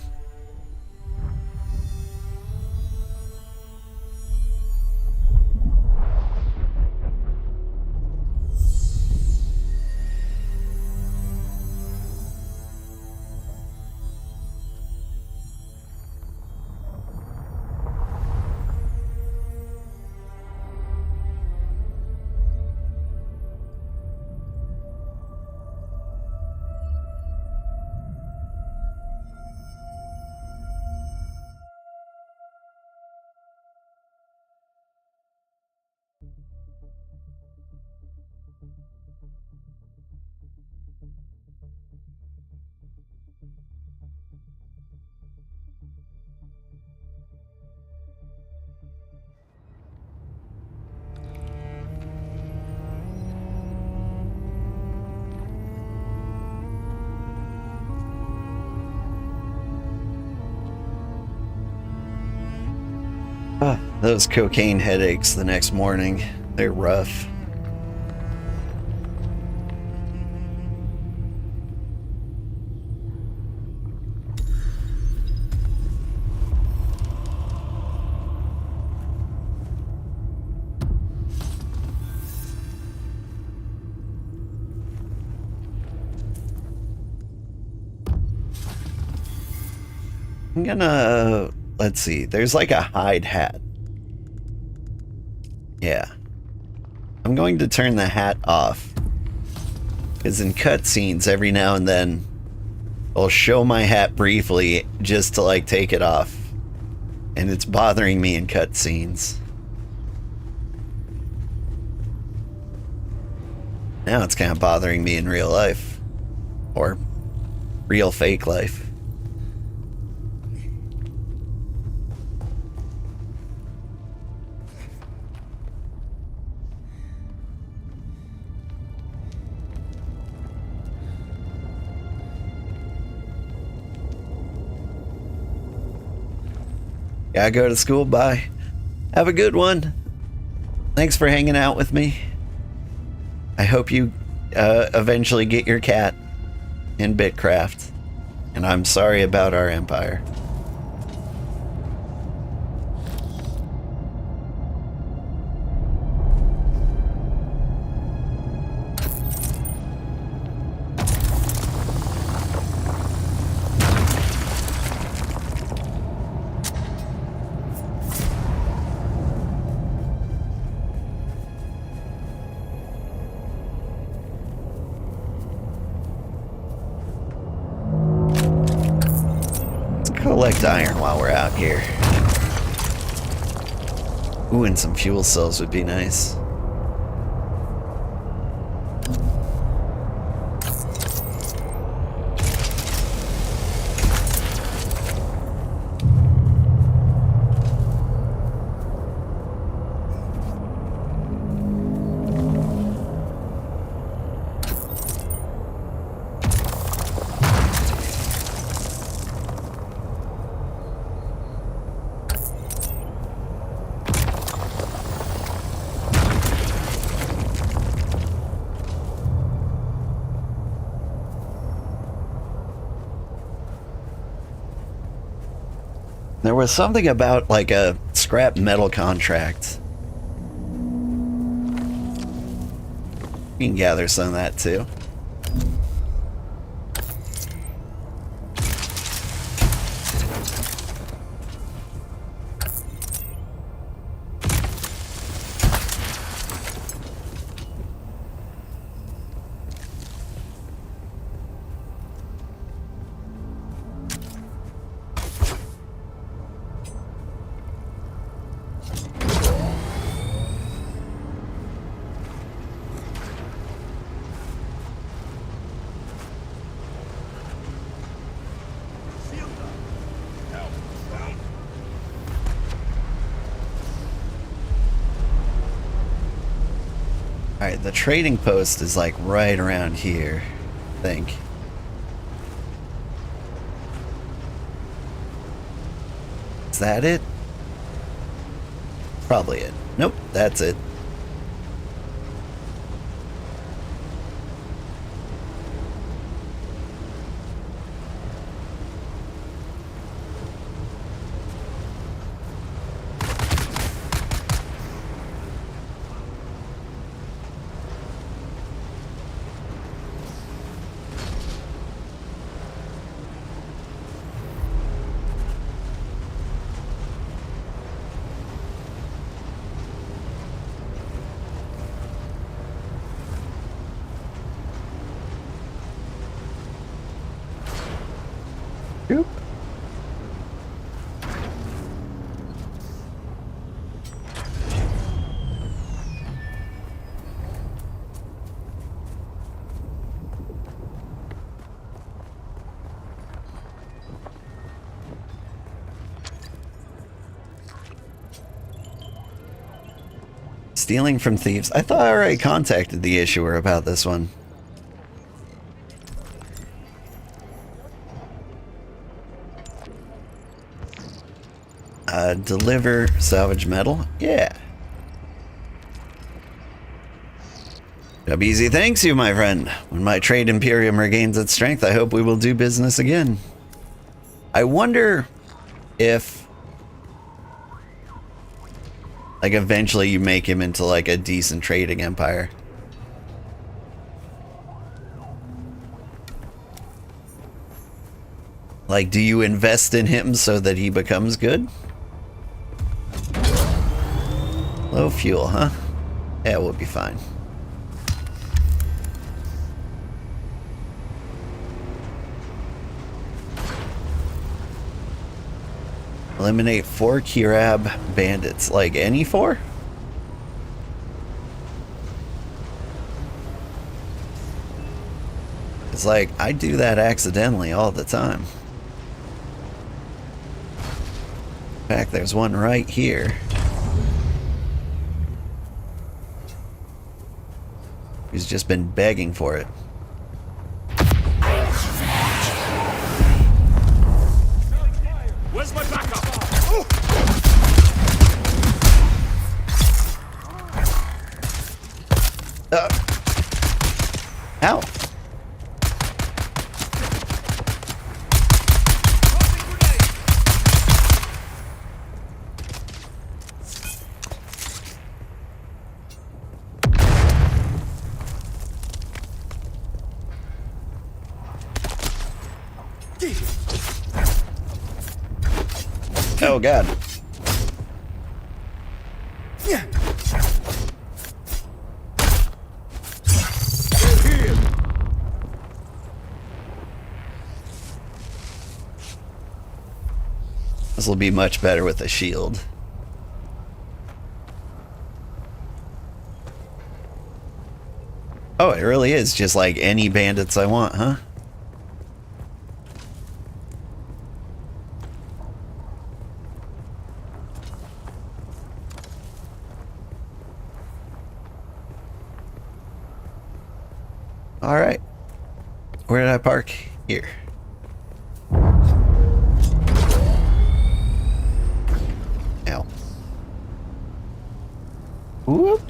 Those cocaine headaches the next morning, they're rough. I'm gonna, let's see, there's like a hide hat. Yeah. I'm I'm going to turn the hat off. Because in cutscenes, every now and then, I'll show my hat briefly just to, like, take it off. And it's bothering me in cutscenes. Now it's kind of bothering me in real life. Or real fake life. Gotta go to school. Bye. Have a good one. Thanks for hanging out with me. I hope you eventually get your cat in Bitcraft. And I'm sorry about our empire. Collect iron while we're out here. Ooh, and some fuel cells would be nice. There was something about, like, a scrap metal contract. You can gather some of that too. Alright, the trading post is like right around here, I think. Is that it? Probably it. Nope, that's it. Oop. Stealing from thieves. I thought I already contacted the issuer about this one. Deliver salvage metal? Yeah. WZ thanks you, my friend. When my trade imperium regains its strength, I hope we will do business again. I wonder if, like, eventually you make him into, like, a decent trading empire. Like, do you invest in him so that he becomes good? Low fuel, huh? Yeah, we'll be fine. Eliminate 4 Kirab bandits. Like any 4? It's like, I do that accidentally all the time. In fact, there's one right here. He's just been begging for it. Where's my backup? Ow. Oh god. This will be much better with a shield. Oh, it really is just like any bandits I want, huh? All right. Where did I park? Here. Ow. Whoop.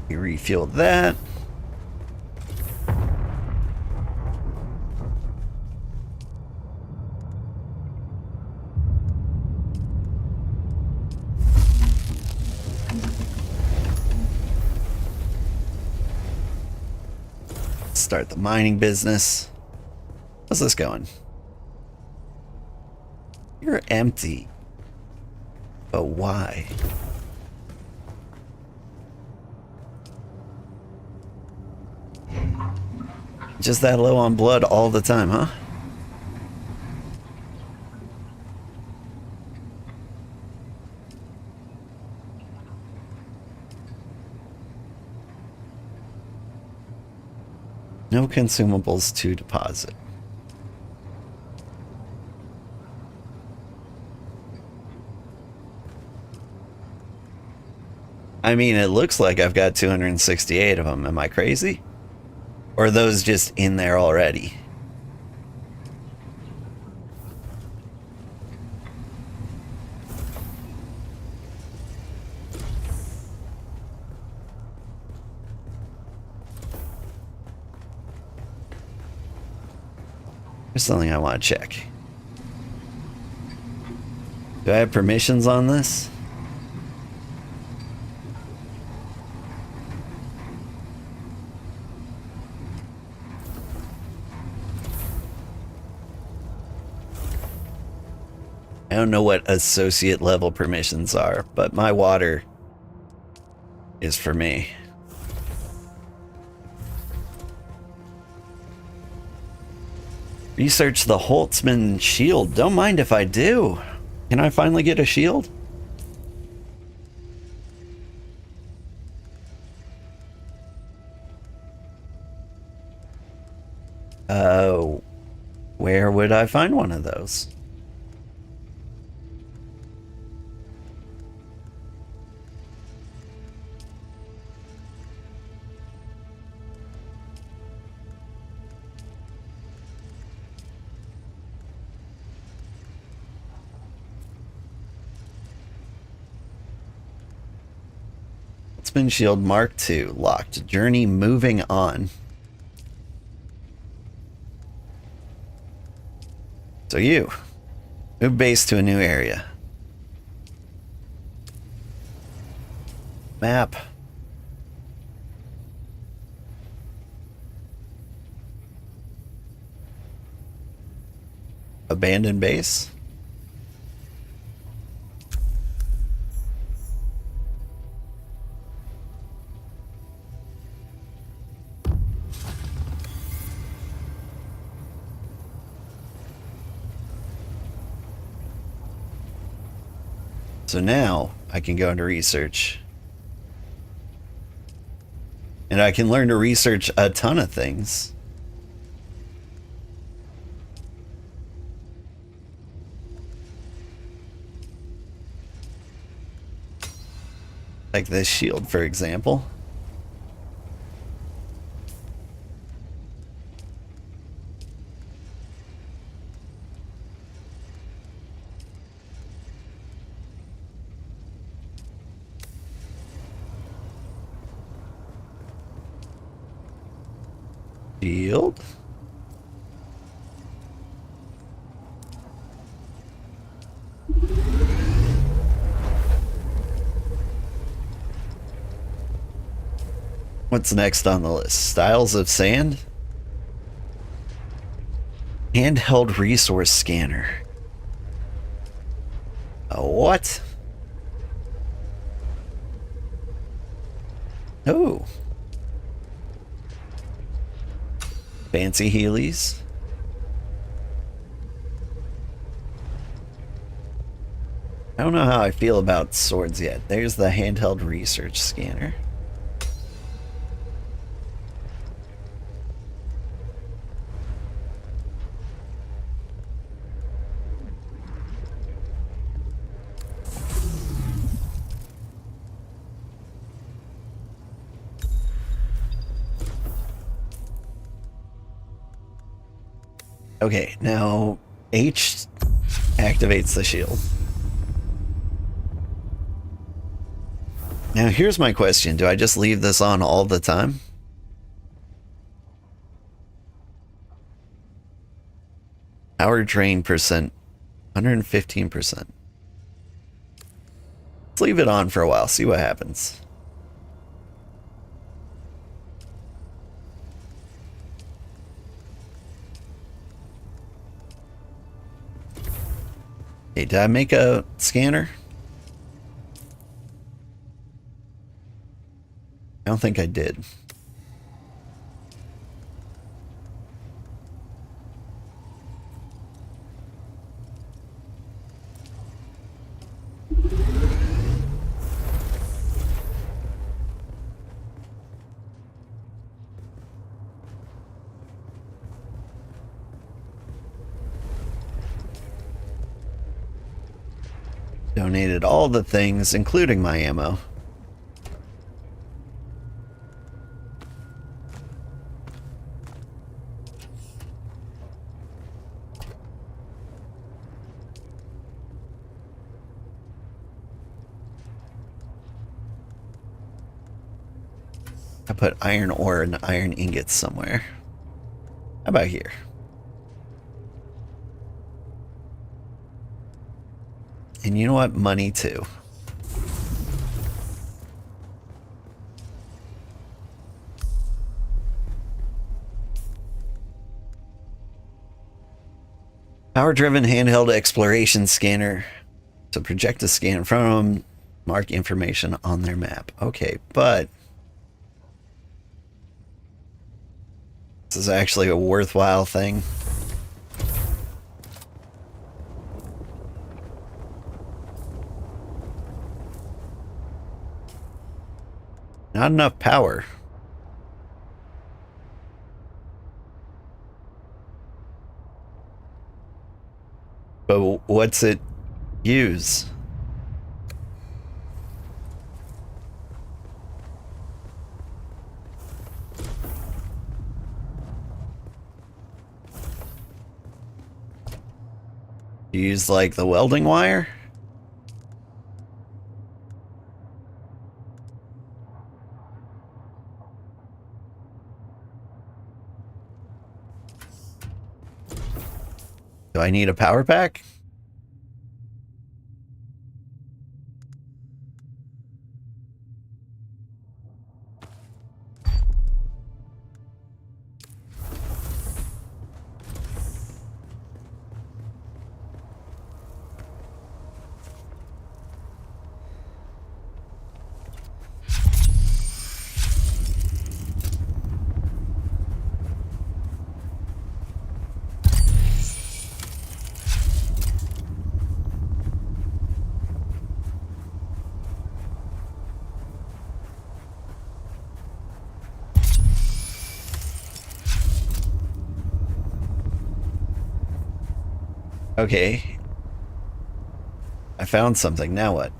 We refueled that. Start the mining business. How's this going? You're empty. But why? Just that low on blood all the time, huh? No consumables to deposit. I mean, it looks like I've got 268 of them. Am I crazy? Or are those just in there already? There's something I want to check. Do I have permissions on this? I don't know what associate level permissions are, but my water is for me. Research the Holtzman shield. Don't mind if I do. Can I finally get a shield? Where would I find one of those? Marksman Shield Mark II. Locked. Journey moving on. So you. Move base to a new area. Map. Abandoned base. So now I can go into research. And I can learn to research a ton of things. Like this shield, for example. Shield. What's next on the list? Styles of sand? Handheld resource scanner. A what? Oh. Fancy Heelys. I don't know how I feel about swords yet. There's the handheld research scanner. Okay, now H activates the shield. Now here's my question. Do I just leave this on all the time? Power drain percent, 115%. Let's leave it on for a while, see what happens. Hey, did I make a scanner? I don't think I did. Donated all the things, including my ammo. I put iron ore and iron ingots somewhere. How about here? And you know what? Money too. Power-driven handheld exploration scanner. To project a scan from, mark information on their map. Okay, but this is actually a worthwhile thing. Not enough power. But what's it use? Use like the welding wire? Do I need a power pack? Okay. I found something. Now what?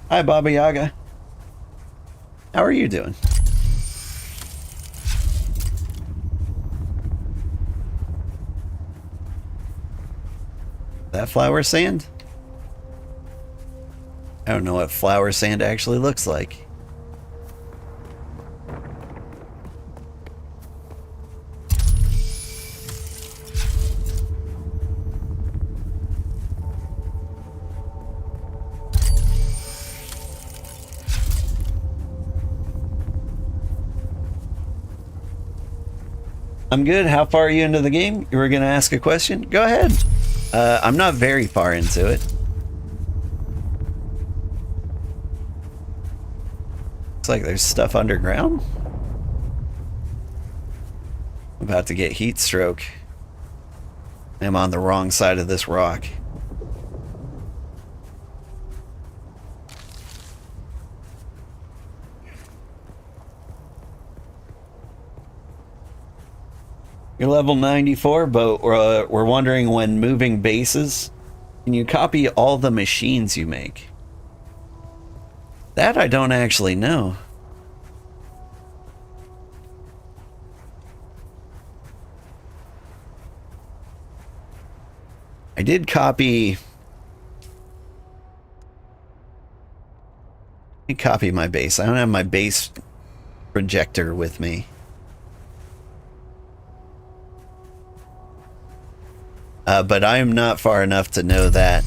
Hi, Baba Yaga. How are you doing? That flower sand? I don't know what flower sand actually looks like. I'm good. How far are you into the game? You were going to ask a question? Go ahead. I'm not very far into it. Looks like there's stuff underground. I'm about to get heat stroke. I'm on the wrong side of this rock. You're level 94, but we're wondering, when moving bases, can you copy all the machines you make? That I don't actually know. I did copy... Let me copy my base. I don't have my base projector with me. But I am not far enough to know that.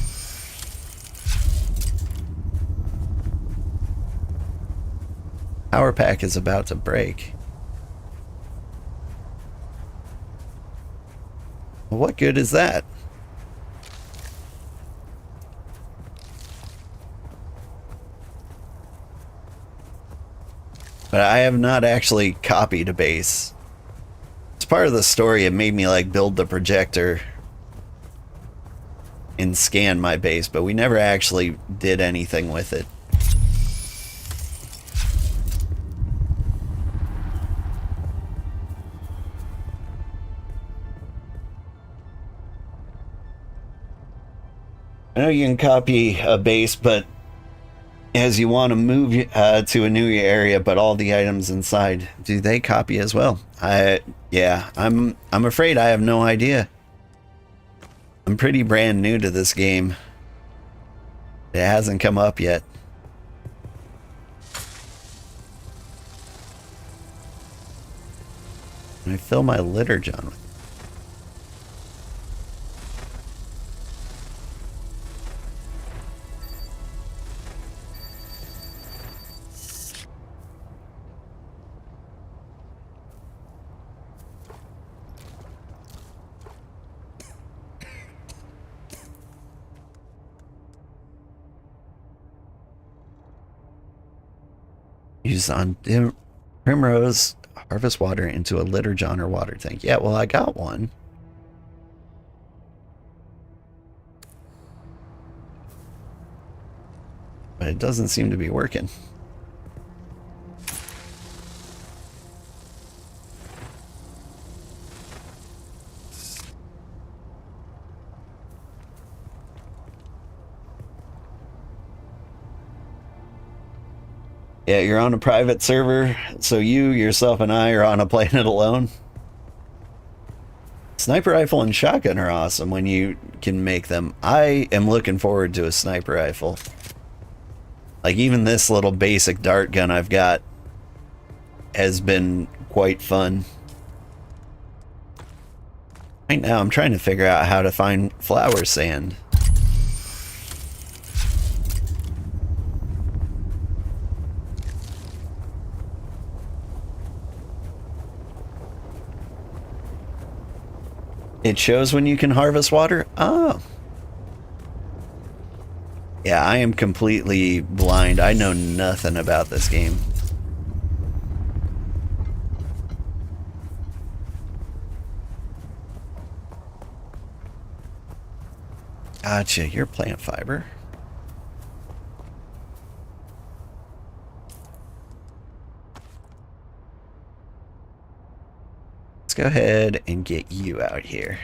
Power pack is about to break. Well, what good is that? But I have not actually copied a base. It's part of the story. It made me like build the projector and scan my base, but we never actually did anything with it. I know you can copy a base, but as you want to move to a new area, but all the items inside, do they copy as well? Yeah, I'm afraid I have no idea. I'm pretty brand new to this game. It hasn't come up yet. Can I fill my litter, John? Use on Primrose, harvest water into a litter john or water tank. Yeah, well, I got one. But it doesn't seem to be working. Yeah, you're on a private server, so you, yourself, and I are on a planet alone. Sniper rifle and shotgun are awesome when you can make them. I am looking forward to a sniper rifle. Like, even this little basic dart gun I've got has been quite fun. Right now, I'm trying to figure out how to find flower sand. It shows when you can harvest water? Oh. Yeah, I am completely blind. I know nothing about this game. Gotcha, you're plant fiber. Let's go ahead and get you out here.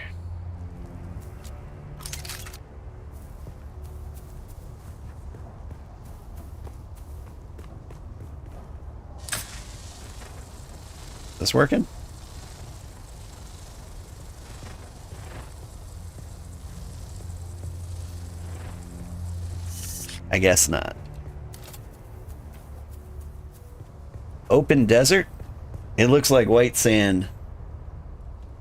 This working? I guess not. Open desert? It looks like white sand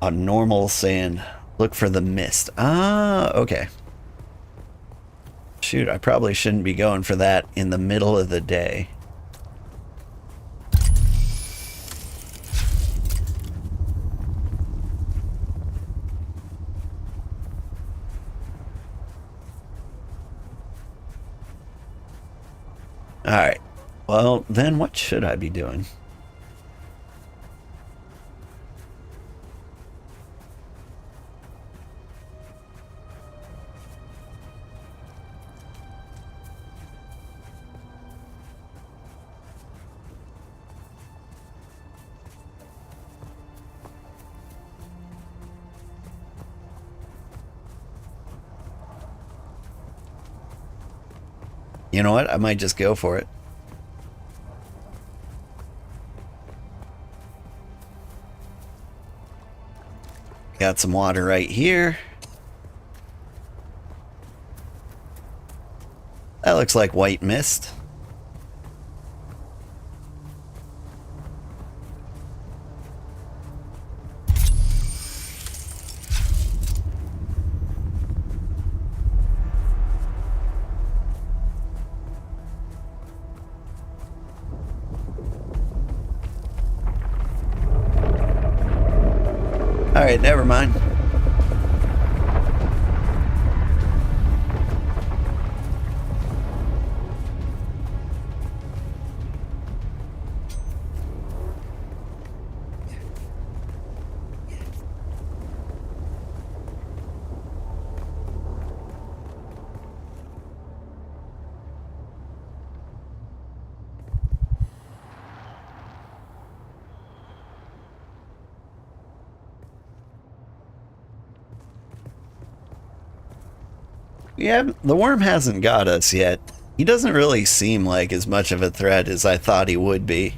on normal sand. Look for the mist. Ah, okay. Shoot, I probably shouldn't be going for that in the middle of the day. Alright, well, then what should I be doing? You know what? I might just go for it. Got some water right here. That looks like white mist. Alright, never mind. Yeah, the worm hasn't got us yet. He doesn't really seem like as much of a threat as I thought he would be.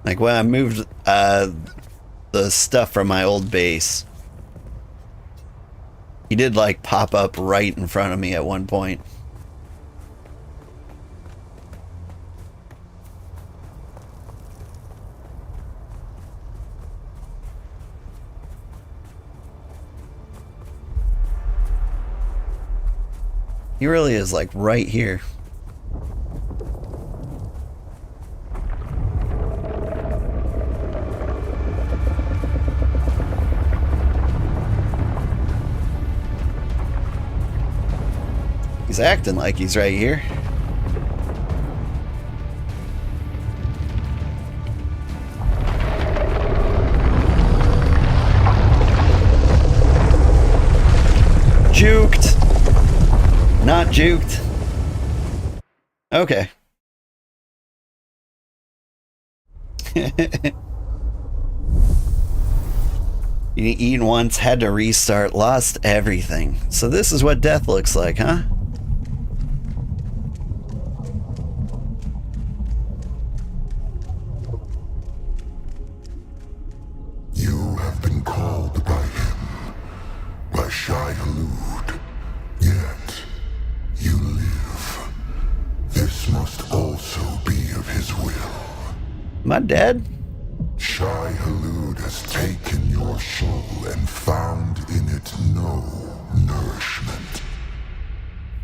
Like when I moved the stuff from my old base, he did like pop up right in front of me at one point. He really is like right here. He's acting like he's right here. Juked. Not juked. Okay. Eaten once, had to restart, lost everything. So this is what death looks like, huh? My dad? Shai Hulud has taken your soul and found in it no nourishment.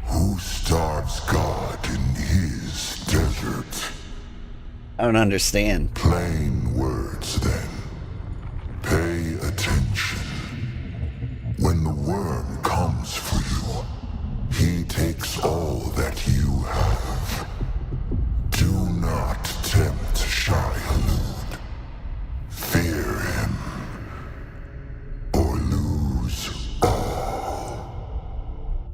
Who starves God in his desert? I don't understand. Plain words, then. Pay attention. When the worm comes for you, he takes all that you have. Do not tempt Shai Hulud. Fear him, or lose all.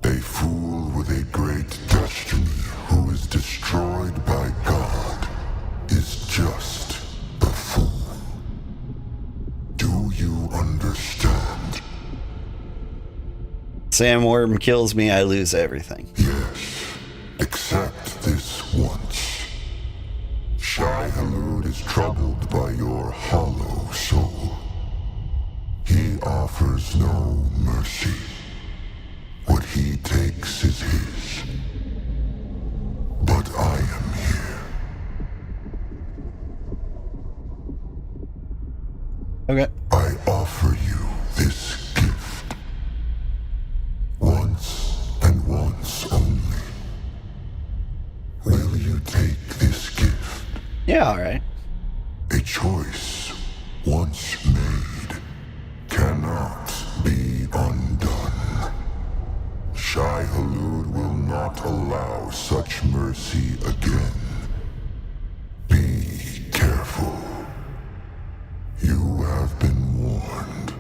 A fool with a great destiny who is destroyed by God is just a fool. Do you understand? Sandworm kills me, I lose everything. Yes, except this once. Shai Hulud is troubled by your hollow soul. He offers no mercy. What he takes is his. But I am here. Okay. I offer you this gift. Once and once only. Will you take this gift? Yeah, alright. A choice once made cannot be undone. Shai Hulud will not allow such mercy again. Be careful. You have been warned.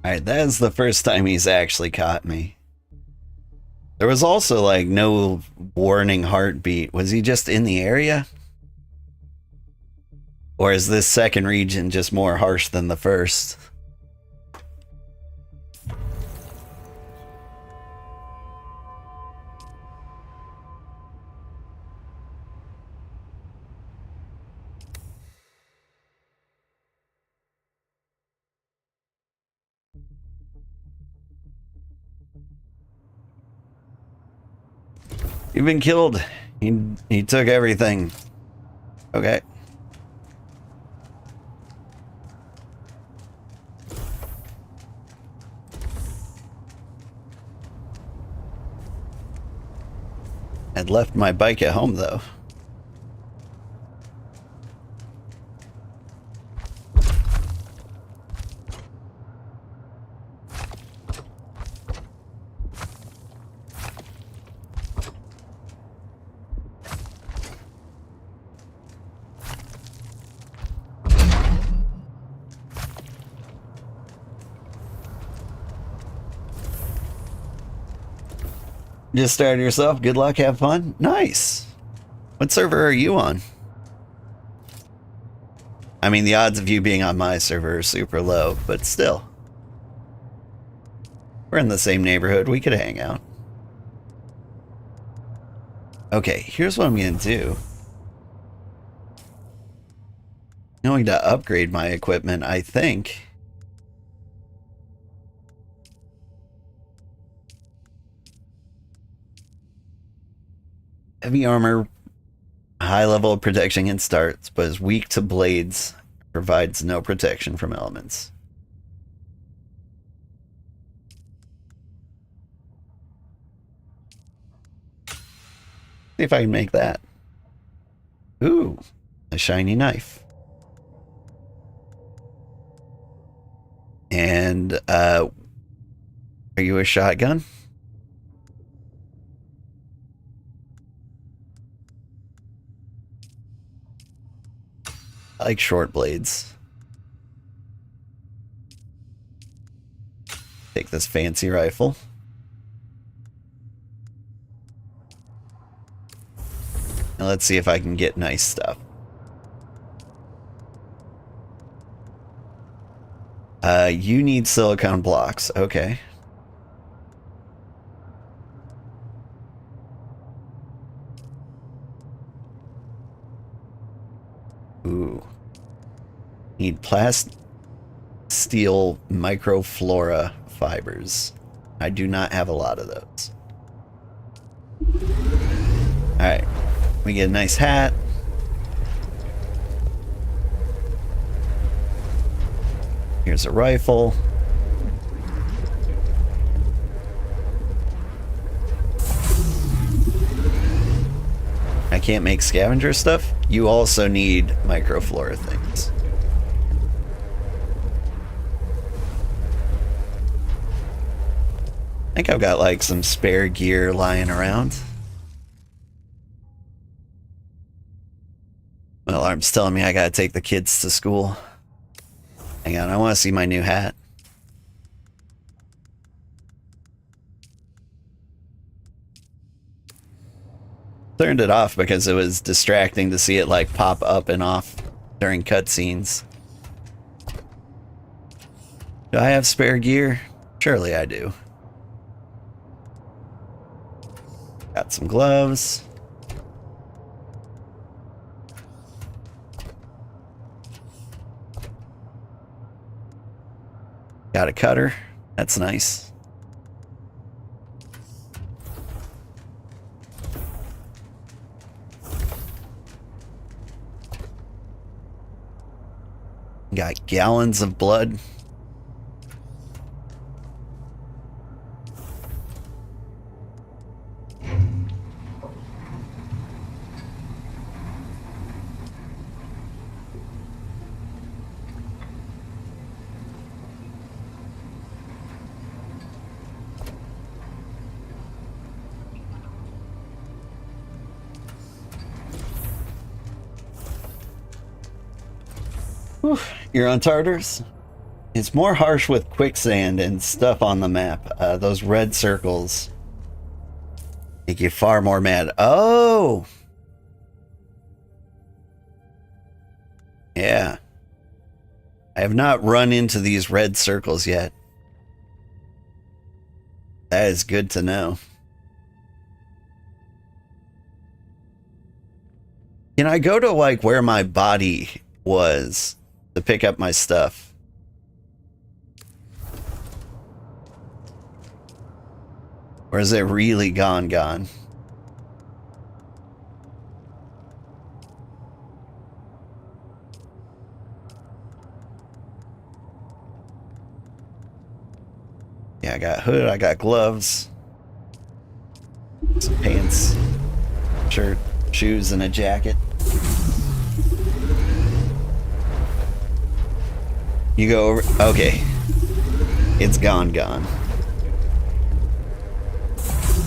Alright, that is the first time he's actually caught me. There was also, like, no warning heartbeat. Was he just in the area? Or is this second region just more harsh than the first? You've been killed. He took everything. Okay. I'd left my bike at home, though. Just started yourself. Good luck. Have fun. Nice. What server are you on? I mean, the odds of you being on my server are super low, but still. We're in the same neighborhood. We could hang out. Okay, here's what I'm going to do. I'm going to upgrade my equipment, I think. Heavy armor, high level of protection against darts, but is weak to blades, provides no protection from elements. See if I can make that. Ooh, a shiny knife. And, are you a shotgun? I like short blades. Take this fancy rifle. And let's see if I can get nice stuff. You need silicone blocks. Okay. Need plast steel microflora fibers. I do not have a lot of those. Alright. We get a nice hat. Here's a rifle. I can't make scavenger stuff. You also need microflora things. I think I've got like some spare gear lying around. My alarm's telling me I gotta take the kids to school. Hang on, I want to see my new hat. Turned it off because it was distracting to see it like pop up and off during cutscenes. Do I have spare gear? Surely I do. Got some gloves. Got a cutter. That's nice. Got gallons of blood. Whew. You're on Tartarus? It's more harsh with quicksand and stuff on the map. Those red circles make you far more mad. Oh! Yeah. I have not run into these red circles yet. That is good to know. Can I go to like where my body was to pick up my stuff? Or is it really gone? Yeah, I got hood, I got gloves, some pants, shirt, shoes, and a jacket. You go over. Okay. It's gone.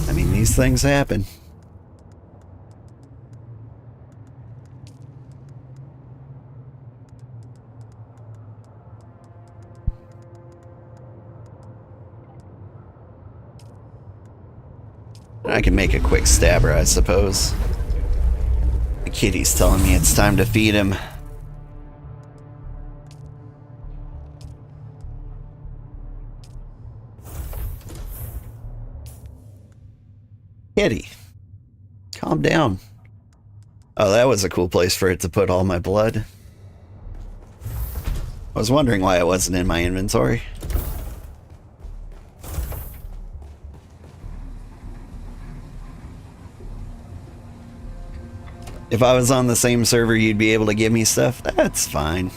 I mean, these things happen. I can make a quick stabber, I suppose. The kitty's telling me it's time to feed him. Kitty, calm down. Oh, that was a cool place for it to put all my blood. I was wondering why it wasn't in my inventory. If I was on the same server, you'd be able to give me stuff? That's fine.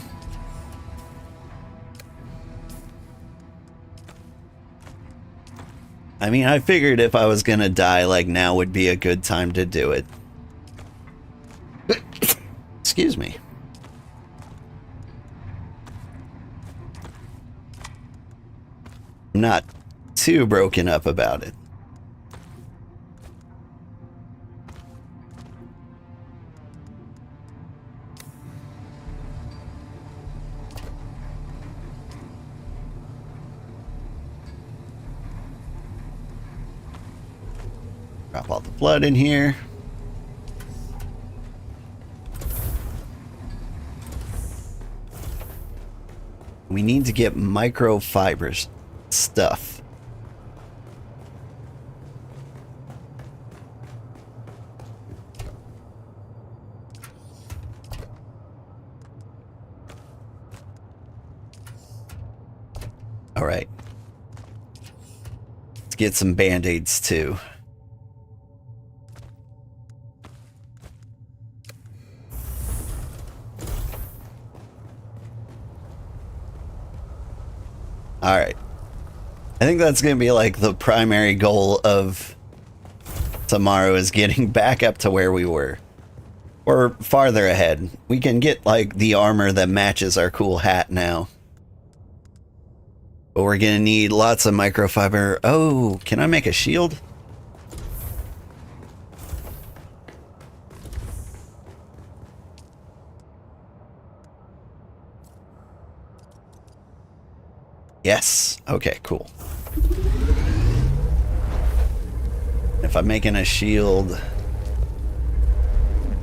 I mean, I figured if I was gonna die, like, now would be a good time to do it. Excuse me. I'm not too broken up about it. Drop all the blood in here. We need to get microfibers stuff. Alright. Let's get some band-aids too. Alright. I think that's going to be like the primary goal of tomorrow, is getting back up to where we were. Or farther ahead. We can get like the armor that matches our cool hat now. But we're going to need lots of microfiber. Oh, can I make a shield? Yes. Okay, cool. If I'm making a shield,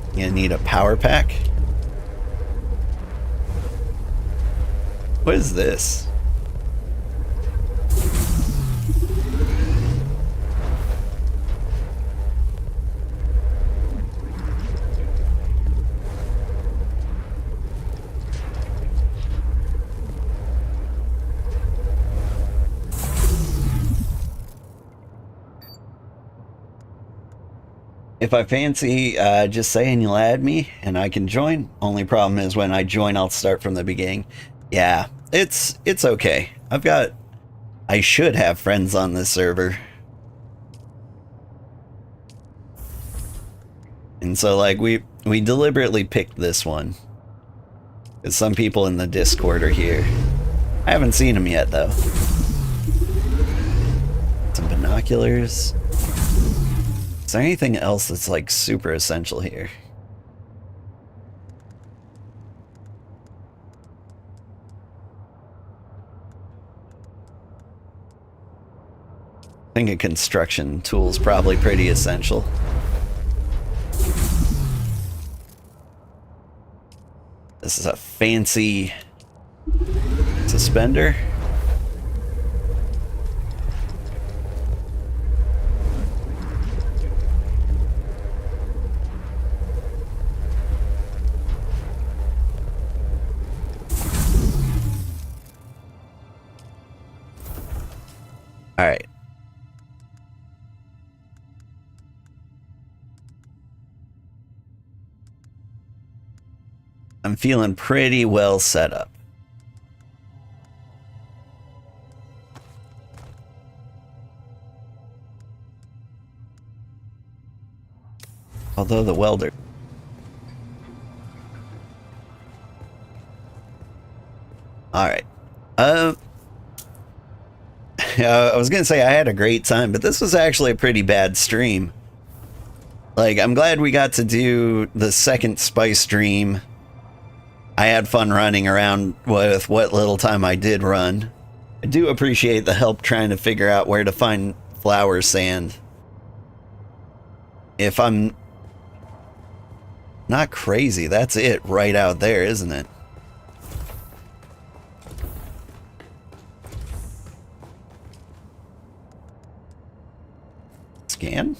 I'm gonna need a power pack. What is this? If I fancy, just saying you'll add me and I can join. Only problem is when I join, I'll start from the beginning. Yeah, it's okay. I should have friends on this server. And so like we deliberately picked this one, because some people in the Discord are here. I haven't seen them yet though. Some binoculars. Is there anything else that's like super essential here? I think a construction tool is probably pretty essential. This is a fancy suspender. All right. I'm feeling pretty well set up. Although the welder. All right. I was gonna say I had a great time, but this was actually a pretty bad stream. Like, I'm glad we got to do the second spice stream. I had fun running around with what little time I did run. I do appreciate the help trying to figure out where to find flower sand. If I'm not crazy, that's it right out there, isn't it? Scan?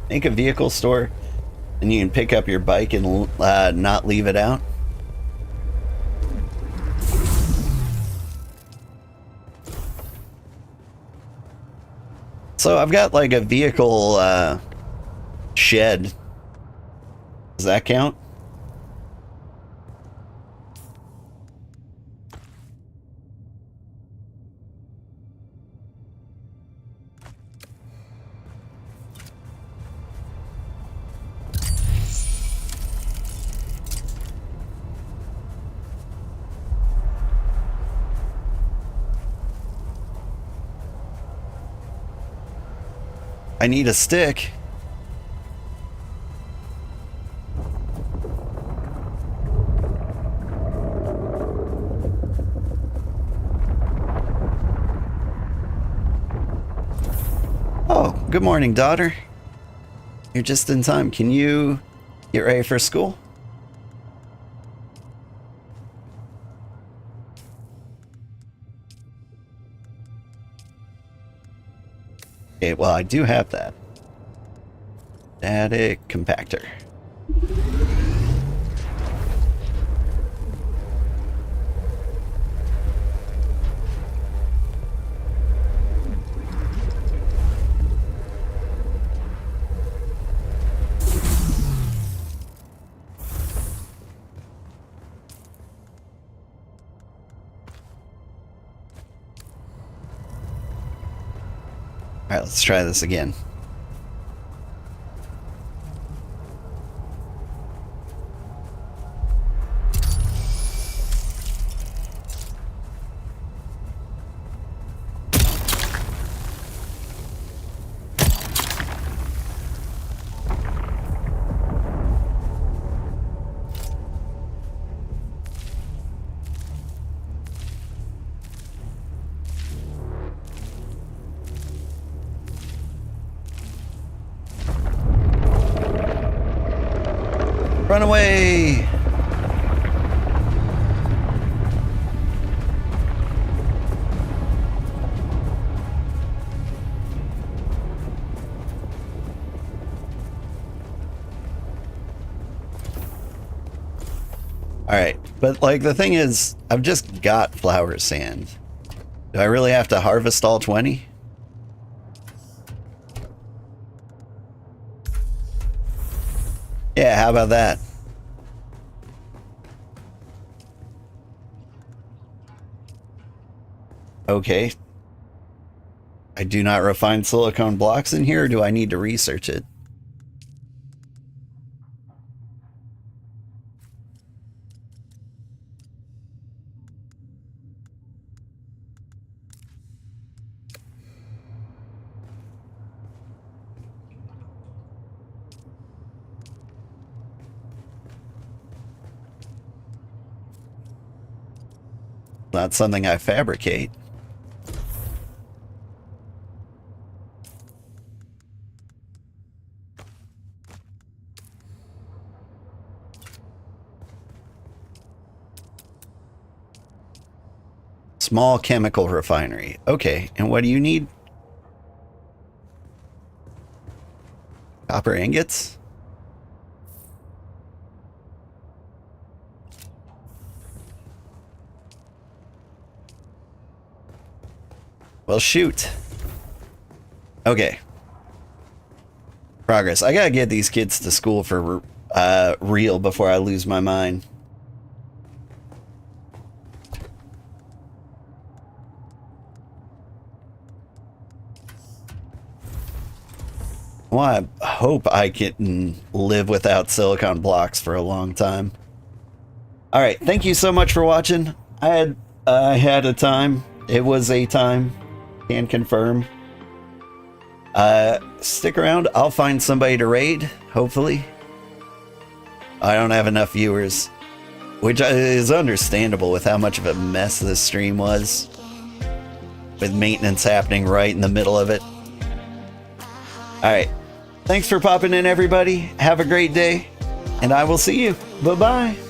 Make a vehicle store and you can pick up your bike and not leave it out. So I've got like a vehicle shed. Does that count? I need a stick. Oh, good morning, daughter. You're just in time. Can you get ready for school? Okay, well, I do have that. Static compactor. All right, let's try this again. Run away! Alright, but like the thing is, I've just got flower sand. Do I really have to harvest all 20? Yeah, how about that? Okay. I do not refine silicone blocks in here, or do I need to research it? Not something I fabricate. Small chemical refinery. Okay, and what do you need? Copper ingots? Well, shoot. Okay. Progress. I gotta get these kids to school for real before I lose my mind. Well, I hope I can live without silicon blocks for a long time. Alright, thank you so much for watching. I had a time. It was a time. Can confirm. Stick around. I'll find somebody to raid, hopefully. I don't have enough viewers, which is understandable with how much of a mess this stream was, with maintenance happening right in the middle of it. Alright, thanks for popping in, everybody. Have a great day, and I will see you. Bye-bye.